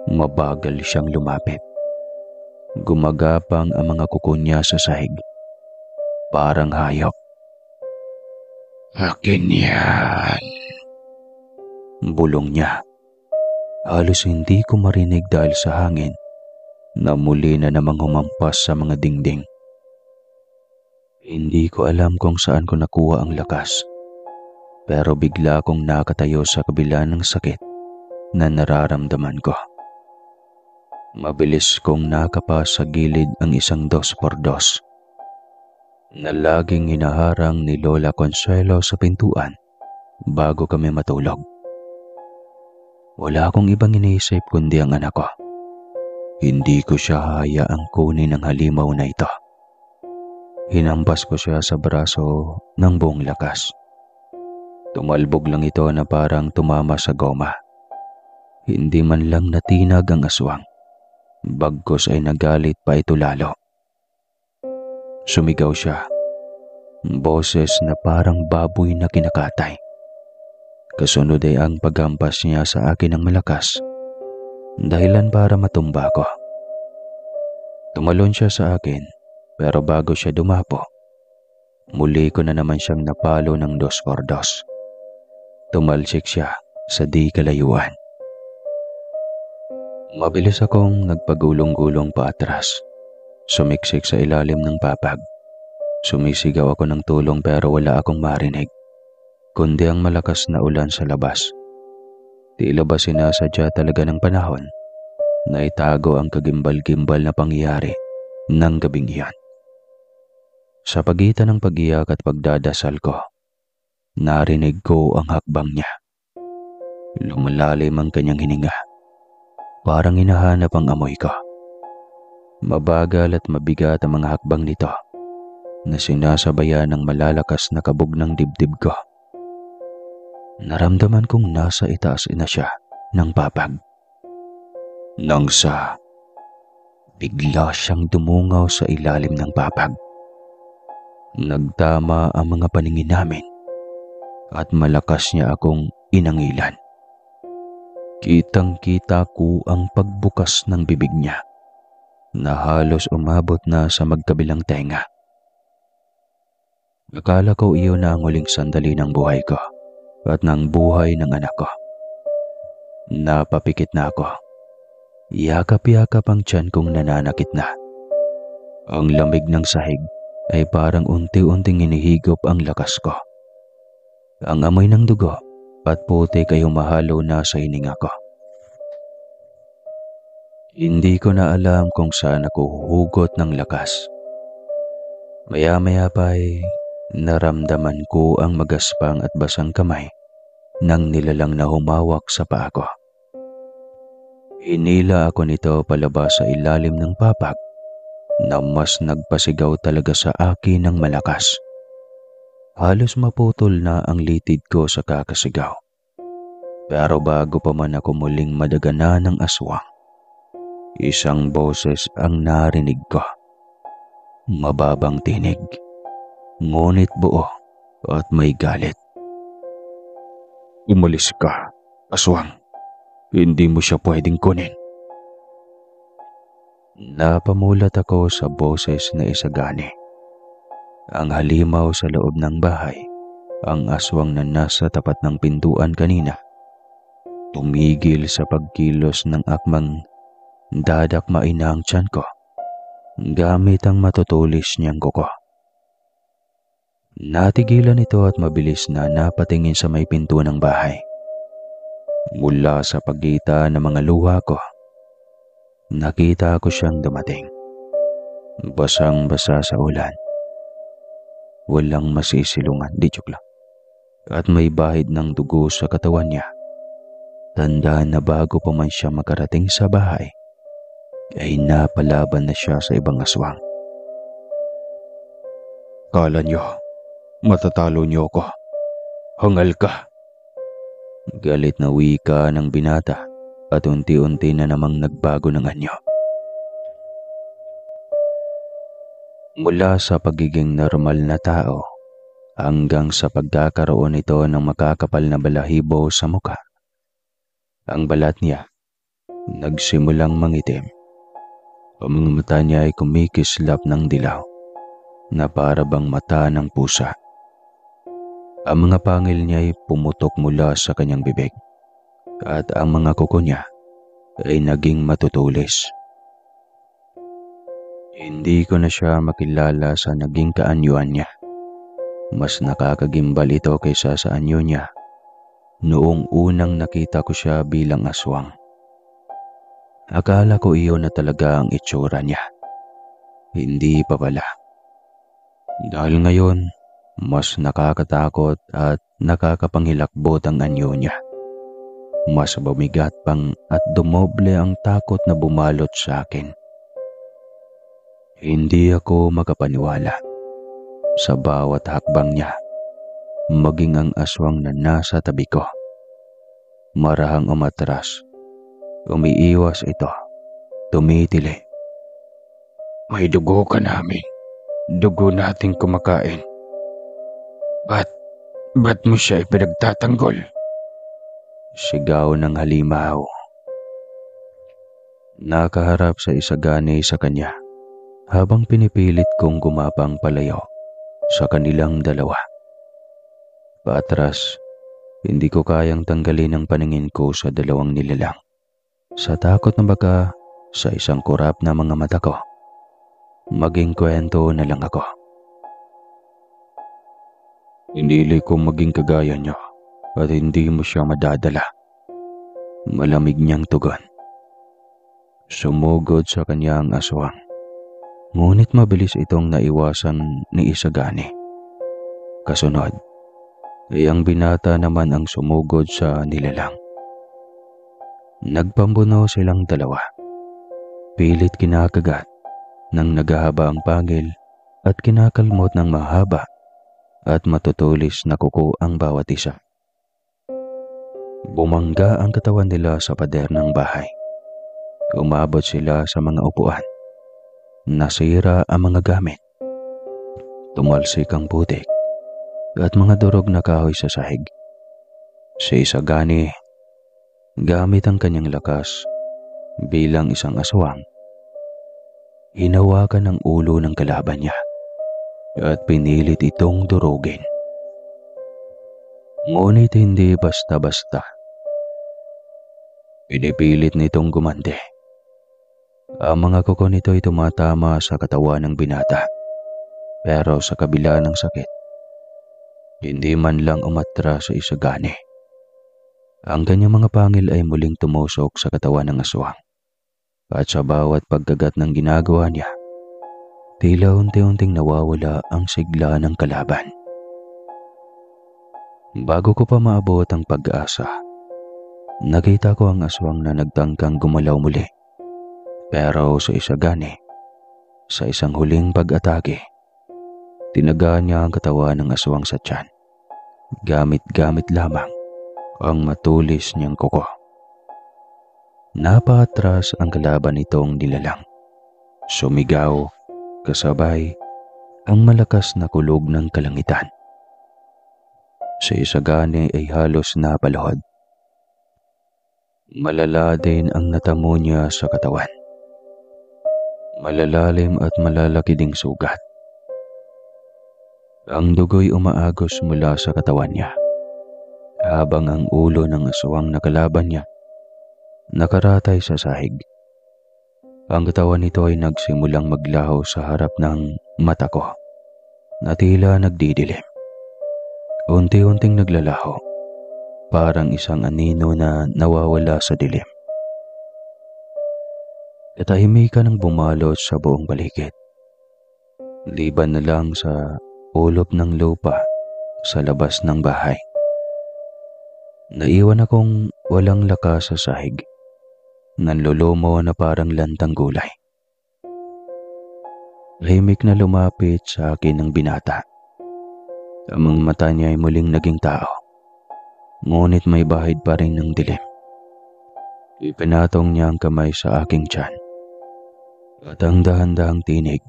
Mabagal siyang lumapit. Gumagapang ang mga kuko niya sa sahig. Parang hayop. Akin yan. Bulong niya. Halos hindi ko marinig dahil sa hangin na muli na namang humampas sa mga dingding. Hindi ko alam kung saan ko nakuha ang lakas. Pero bigla akong nakatayo sa kabila ng sakit na nararamdaman ko. Mabilis kong nakapa sa gilid ang isang 2x2 na laging hinaharang ni Lola Consuelo sa pintuan bago kami matulog. Wala akong ibang iniisip kundi ang anak ko. Hindi ko siya hayaang kunin ang halimaw na ito. Hinampas ko siya sa braso ng buong lakas. Tumalbog lang ito na parang tumama sa goma. Hindi man lang natinag ang aswang. Bagkus ay nagalit pa ito lalo. Sumigaw siya. Boses na parang baboy na kinakatay. Kasunod ay ang paghampas niya sa akin ng malakas. Dahilan para matumba ko. Tumalon siya sa akin, pero bago siya dumapo, muli ko na naman siyang napalo ng 2x2. Tumalsik siya sa di kalayuan. Mabilis akong nagpagulong-gulong paatras. Sumiksik sa ilalim ng papag. Sumisigaw ako ng tulong pero wala akong marinig, kundi ang malakas na ulan sa labas. Tila ba sinasadya talaga ng panahon na itago ang kagimbal-gimbal na pangyayari ng gabing iyan. Sa pagitan ng pag-iyak at pagdadasal ko, narinig ko ang hakbang niya. Lumalalim ang kanyang hininga. Parang hinahanap ang amoy ko. Mabagal at mabigat ang mga hakbang nito na sinasabayan ng malalakas na kabog ng dibdib ko. Naramdaman kong nasa itaas na siya ng papag. Nang bigla siyang dumungaw sa ilalim ng papag. Nagtama ang mga paningin namin at malakas niya akong inangilan. Kitang-kita ko ang pagbukas ng bibig niya na halos umabot na sa magkabilang tenga. Akala ko iyon na ang huling sandali ng buhay ko at ng buhay ng anak ko. Napapikit na ako. Yakap-yakap ang tiyan kong nananakit na. Ang lamig ng sahig ay parang unti-unting inihigop ang lakas ko. Ang amoy ng dugo at putik ay humahalo na sa hininga ko. Hindi ko na alam kung saan ako huhugot ng lakas. Maya-maya pa ay naramdaman ko ang magaspang at basang kamay ng nilalang na humawak sa paa ko. Hinila ako nito palabas sa ilalim ng papag na mas nagpasigaw talaga sa akin ng malakas. Halos maputol na ang litid ko sa kakasigaw. Pero bago pa man ako muling madagana ng aswang, isang boses ang narinig ko. Mababang tinig, ngunit buo at may galit. "Umalis ka, aswang. Hindi mo siya pwedeng kunin." Napamulat ako sa boses na isagani. Ang halimaw sa loob ng bahay, ang aswang na nasa tapat ng pintuan kanina, tumigil sa pagkilos ng akmang dadakmain na ang tiyan ko gamit ang matutulis niyang kuko. Natigilan ito at mabilis na napatingin sa may pinto ng bahay. Mula sa pagitan ng mga luha ko, nakita ko siyang dumating. Basang-basa sa ulan. Walang masisilungan, di joke lang. At may bahid ng dugo sa katawan niya. Tandaan na bago pa man siya makarating sa bahay, ay napalaban na siya sa ibang aswang. "Kala niyo, matatalo niyo ako. Hangal ka." Galit na wika ng binata at unti-unti na namang nagbago ng anyo. Mula sa pagiging normal na tao hanggang sa pagkakaroon nito ng makakapal na balahibo sa muka. Ang balat niya nagsimulang mangitim. Ang mga mata niya ay kumikislap ng dilaw na para bang mata ng pusa. Ang mga pangil niya ay pumutok mula sa kanyang bibig at ang mga kuko niya ay naging matutulis. Hindi ko na siya makilala sa naging kaanyuan niya. Mas nakakagimbal ito kaysa sa anyo niya noong unang nakita ko siya bilang aswang. Akala ko iyon na talaga ang itsura niya. Hindi pa pala. Dahil ngayon, mas nakakatakot at nakakapanghilakbot ang anyo niya. Mas bumigat pang at dumoble ang takot na bumalot sa akin. Hindi ako makapaniwala sa bawat hakbang niya, maging ang aswang na nasa tabi ko. Marahang umatras, umiiwas ito, tumitili. "May dugo ka namin, dugo nating kumakain. Ba't mo siya ipinagtatanggol?" Sigaw ng halimaw. Nakaharap sa isagani sa kanya habang pinipilit kong gumapang palayo sa kanilang dalawa. Paatras, hindi ko kayang tanggalin ang paningin ko sa dalawang nilalang. Sa takot na baka sa isang kurap na mga mata ko, maging kwento na lang ako. "Hinili kong maging kagaya niyo at hindi mo siya madadala." Malamig niyang tugon. Sumugod sa kanya ang aswang. Ngunit mabilis itong naiwasan ni Isagani. Kasunod, ay ang binata naman ang sumugod sa nilalang. Nagpambuno silang dalawa. Pilit kinakagat ng naghahaba ang pangil at kinakalmot ng mahaba at matutulis na kuko ang bawat isa. Bumangga ang katawan nila sa pader ng bahay. Umabot sila sa mga upuan. Nasira ang mga gamit. Tumalsik ang putik at mga durog na kahoy sa sahig. Si Isagani, gamit ang kanyang lakas bilang isang aswang, hinawakan ang ulo ng kalaban niya at pinilit itong durugin. Ngunit hindi basta-basta. Pinipilit nitong gumante. Ang mga kuko nito ay tumatama sa katawan ng binata. Pero sa kabila ng sakit, hindi man lang umatras sa Isagani. Ang kanyang mga pangil ay muling tumusok sa katawan ng aswang. At sa bawat pagkagat ng ginagawa niya, tila unti-unting nawawala ang sigla ng kalaban. Bago ko pa maabot ang pag-asa, nakita ko ang aswang na nagtangkang gumalaw muli. Pero sa Isagani, sa isang huling pag-atake, tinagaan niya ang katawan ng aswang sa tiyan. Gamit-gamit lamang ang matulis niyang kuko. Napatras ang kalaban nitong nilalang. Sumigaw, kasabay ang malakas na kulog ng kalangitan. Si Isagani ay halos napaluhod. Malala din ang natamo niya sa katawan. Malalalim at malalaki ding sugat. Ang dugo'y umaagos mula sa katawan niya, habang ang ulo ng aswang na kalaban niya nakaratay sa sahig. Ang katawan nito ay nagsimulang maglaho sa harap ng mata ko na tila nagdidilim. Unti-unting naglalaho, parang isang anino na nawawala sa dilim. Katahimikan ang bumalot sa buong paligid. Liban na lang sa ulap ng lupa sa labas ng bahay. Naiwan akong walang lakas sa sahig. Nanlulumo na parang lantang gulay. Tahimik na lumapit sa akin ang binata. Ang mga mata niya ay muling naging tao. Ngunit may bahid pa rin ng dilim. Ipinatong niya ang kamay sa aking tiyan. At ang dahan-dahang tinig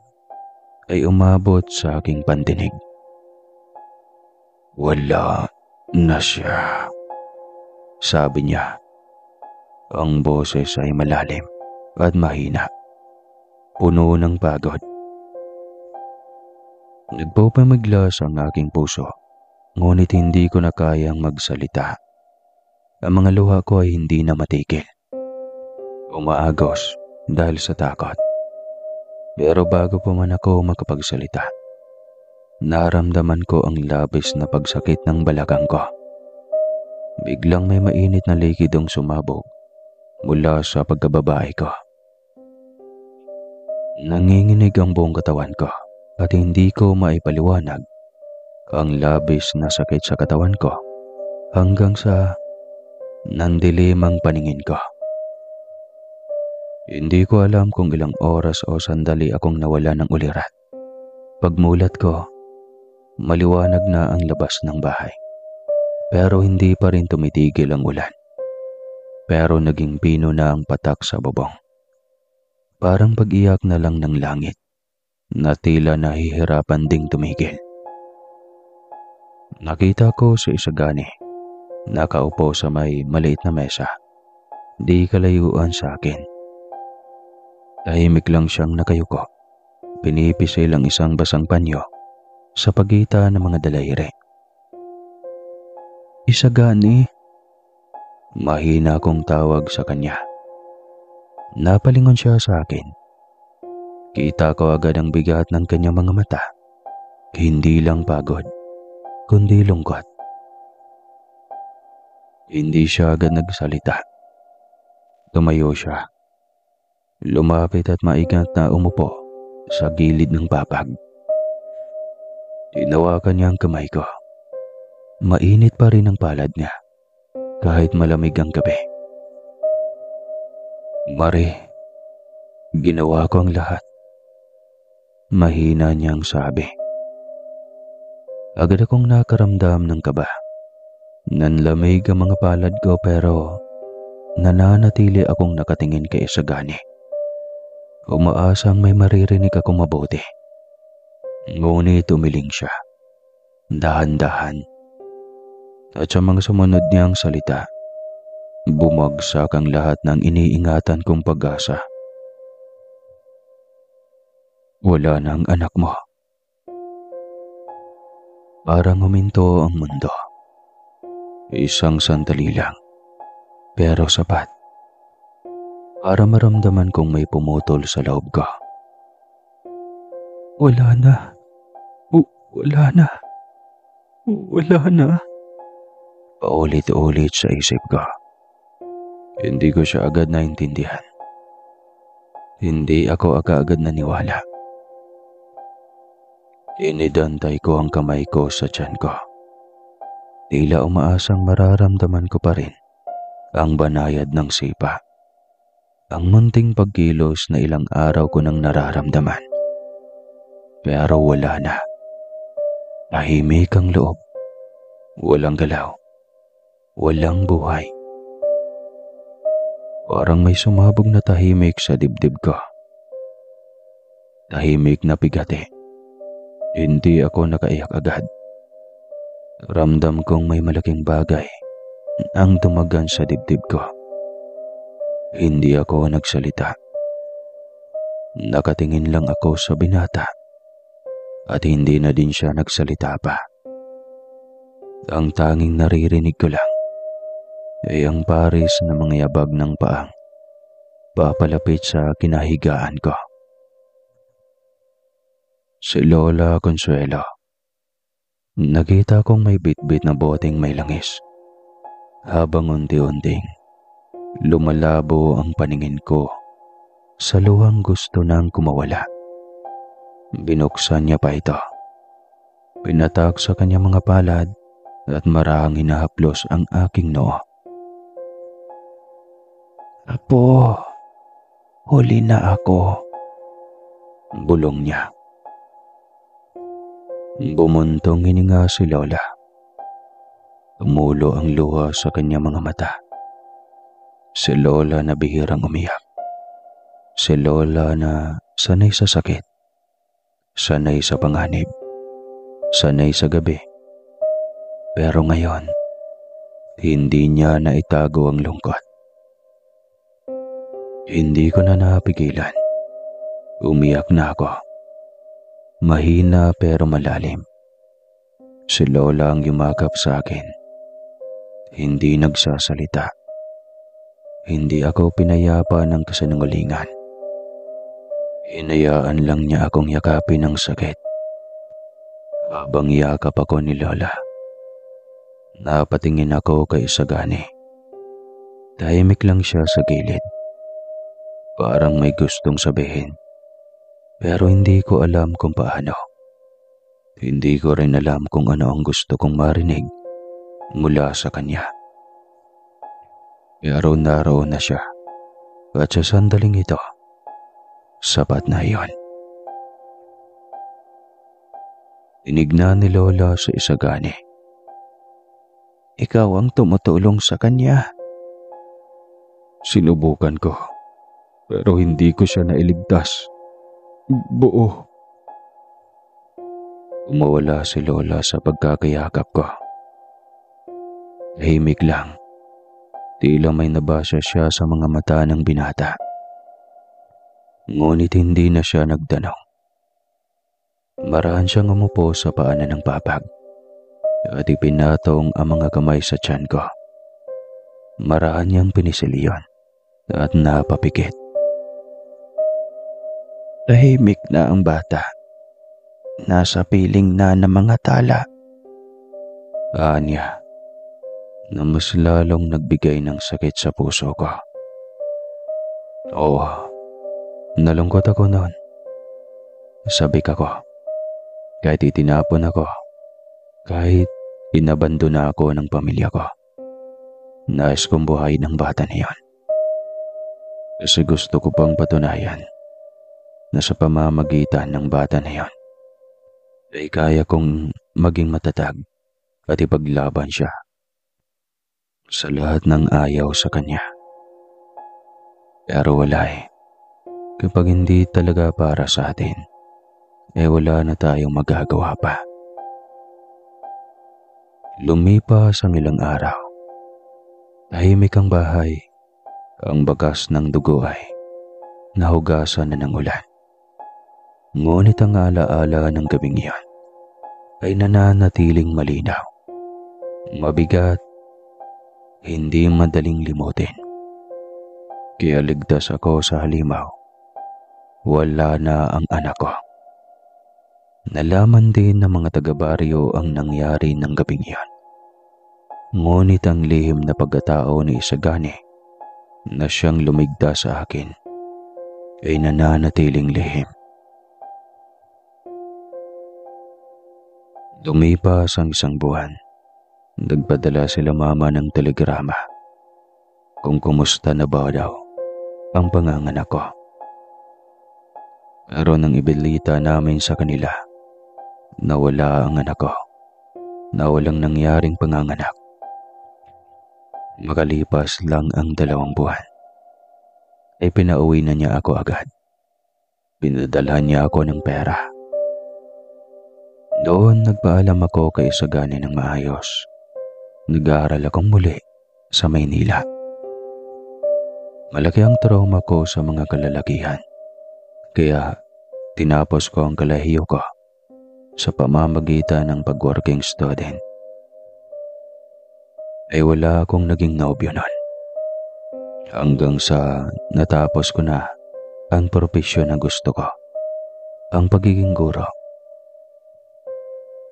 ay umabot sa aking pandinig. Wala na siya, sabi niya. Ang boses ay malalim at mahina, puno ng pagod. Nagpupamiglas ang aking puso, ngunit hindi ko na kayang magsalita. Ang mga luha ko ay hindi na matigil. Umaagos dahil sa takot. Pero bago pa man ako makapagsalita, naramdaman ko ang labis na pagsakit ng balakang ko. Biglang may mainit na likidong sumabog mula sa pagkababae ko. Nanginginig ang buong katawan ko at hindi ko maipaliwanag ang labis na sakit sa katawan ko hanggang sa nandilim ang paningin ko. Hindi ko alam kung ilang oras o sandali akong nawala ng ulirat. Pagmulat ko, maliwanag na ang labas ng bahay. Pero hindi pa rin tumitigil ang ulan. Pero naging pino na ang patak sa bubong. Parang pag-iyak na lang ng langit na tila nahihirapan ding tumigil. Nakita ko si Isagani, nakaupo sa may maliit na mesa. Di kalayuan sa akin. Tahimik lang siyang nakayuko. Pinipisil ang isang basang panyo sa pagitan ng mga dalahiri. Isagani, mahina akong tawag sa kanya. Napalingon siya sa akin. Kita ko agad ang bigat ng kanyang mga mata. Hindi lang pagod, kundi lungkot. Hindi siya agad nagsalita. Tumayo siya. Lumapit at maigat na umupo sa gilid ng papag. Tinawakan niya ang kamay ko. Mainit pa rin ang palad niya kahit malamig ang gabi. Mari, ginawa ko ang lahat. Mahina niyang sabi. Agad akong nakaramdam ng kaba. Nanlamig ang mga palad ko pero nananatili akong nakatingin kay Isagani. Umaasang may maririnig akong mabuti. Ngunit umiling siya. Dahan-dahan. At sa mga sumunod niyang salita, bumagsak ang lahat ng iniingatan kong pag-asa. Wala na ang anak mo. Parang huminto ang mundo. Isang sandali lang, pero sapat. Para maramdaman kong may pumutol sa loob ko. Wala na. Wala na. Wala na. Paulit-ulit sa isip ko. Hindi ko siya agad naintindihan. Hindi ako agad naniwala. Inidantay ko ang kamay ko sa tiyan ko. Tila umaasang mararamdaman ko pa rin ang banayad ng sipa. Ang munting pagkilos na ilang araw ko nang nararamdaman. Pero wala na. Tahimik ang loob. Walang galaw. Walang buhay. Parang may sumabog na tahimik sa dibdib ko. Tahimik na bigati. Hindi ako nakaiyak agad. Ramdam kong may malaking bagay ang dumagan sa dibdib ko. Hindi ako nagsalita. Nakatingin lang ako sa binata at hindi na din siya nagsalita pa. Ang tanging naririnig ko lang ay ang pares na mga yabag ng paang papalapit sa kinahigaan ko. Si Lola Consuelo. Nakita kong may bitbit na boteng may langis. Habang unti-unting lumalabo ang paningin ko sa luhang gusto nang kumawala. Binuksan niya pa ito. Pinatak sa kanyang mga palad at marahang hinahaplos ang aking noo. Apo, huli na ako. Bulong niya. Bumuntong hininga si Lola. Tumulo ang luha sa kanyang mga mata. Si Lola na bihirang umiyak. Si Lola na sanay sa sakit. Sanay sa panganib. Sanay sa gabi. Pero ngayon, hindi niya naitago ang lungkot. Hindi ko na napigilan. Umiyak na ako. Mahina pero malalim. Si Lola ang yumakap sa akin. Hindi nagsasalita. Hindi ako pinayapa ng kasinungalingan. Hinayaan lang niya akong yakapin ng sakit. Habang yakap ako ni Lola, napatingin ako kay Sagani. Tahimik lang siya sa gilid. Parang may gustong sabihin. Pero hindi ko alam kung paano. Hindi ko rin alam kung ano ang gusto kong marinig mula sa kanya. Pero naroon na siya. At sa sandaling ito, sapat na iyon. Tinignan ni Lola sa Isagani. Ikaw ang tumutulong sa kanya. Sinubukan ko, pero hindi ko siya nailigtas. Buo. Umawala si Lola sa pagkakayakap ko. Tahimik lang. Tila may nabasa siya sa mga mata ng binata. Ngunit hindi na siya nagtanong. Marahan siyang umupo sa paanan ng papag at ipinatong ang mga kamay sa tiyan ko. Marahan niyang pinisil iyon at napapikit. Tahimik na ang bata. Nasa piling na ng mga tala. Anya, na mas lalong nagbigay ng sakit sa puso ko. Oo, nalungkot ako noon. Sabik ako. Kahit itinapon ako. Kahit inabandona ako ng pamilya ko. Nais kong buhay ng bata na iyon. Kasi gusto ko pang patunayan na sa pamamagitan ng bata na iyon ay kaya kong maging matatag at ipaglaban siya sa lahat ng ayaw sa kanya. Pero wala eh. Kapag hindi talaga para sa atin, wala na tayong magagawa pa. Lumipas ang ilang araw. Tahimik ang bahay. Ang bagas ng dugo ay nahugasan na ng ulan. Ngunit ang alaala ng gabing iyon ay nananatiling malinaw, mabigat, hindi madaling limutin. Kaya ligtas ako sa halimaw. Wala na ang anak ko. Nalaman din ng mga taga-baryo ang nangyari ng gabing iyon. Ngunit ang lihim na pagkatao ni Isagani na siyang lumigtas sa akin ay nananatiling lihim. Lumipas ang isang buwan. Nagpadala sila mama ng telegrama kung kumusta na ba daw ang panganganak ko. Pero nang ibalita namin sa kanila na wala ang anak ko, na walang nangyaring panganganak. Makalipas lang ang 2 buwan, ay pinauwi na niya ako agad. Pinadalhan niya ako ng pera. Doon nagpaalam ako kay Isagani ng maayos. Nag-aaral akong muli sa Maynila. Malaki ang trauma ko sa mga kalalakihan. Kaya tinapos ko ang kolehiyo ko sa pamamagitan ng pag-working student. Ay wala akong naging nobyo nun. Hanggang sa natapos ko na ang propesyon na gusto ko, ang pagiging guro.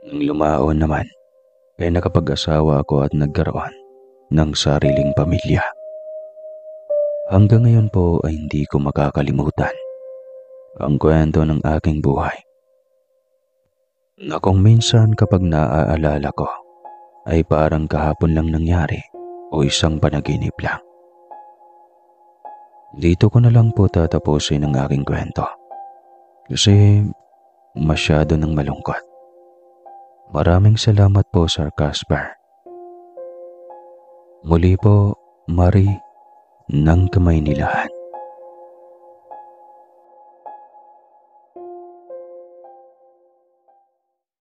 Nang lumaon naman, ay nakapag-asawa ako at nagkaroon ng sariling pamilya. Hanggang ngayon po ay hindi ko makakalimutan ang kwento ng aking buhay, na kung minsan kapag naaalala ko ay parang kahapon lang nangyari o isang panaginip lang. Dito ko na lang po tatapusin ang aking kwento kasi masyado nang malungkot. Maraming salamat po, Sir Casper. Muli po, Marie ng Kamaynilaan.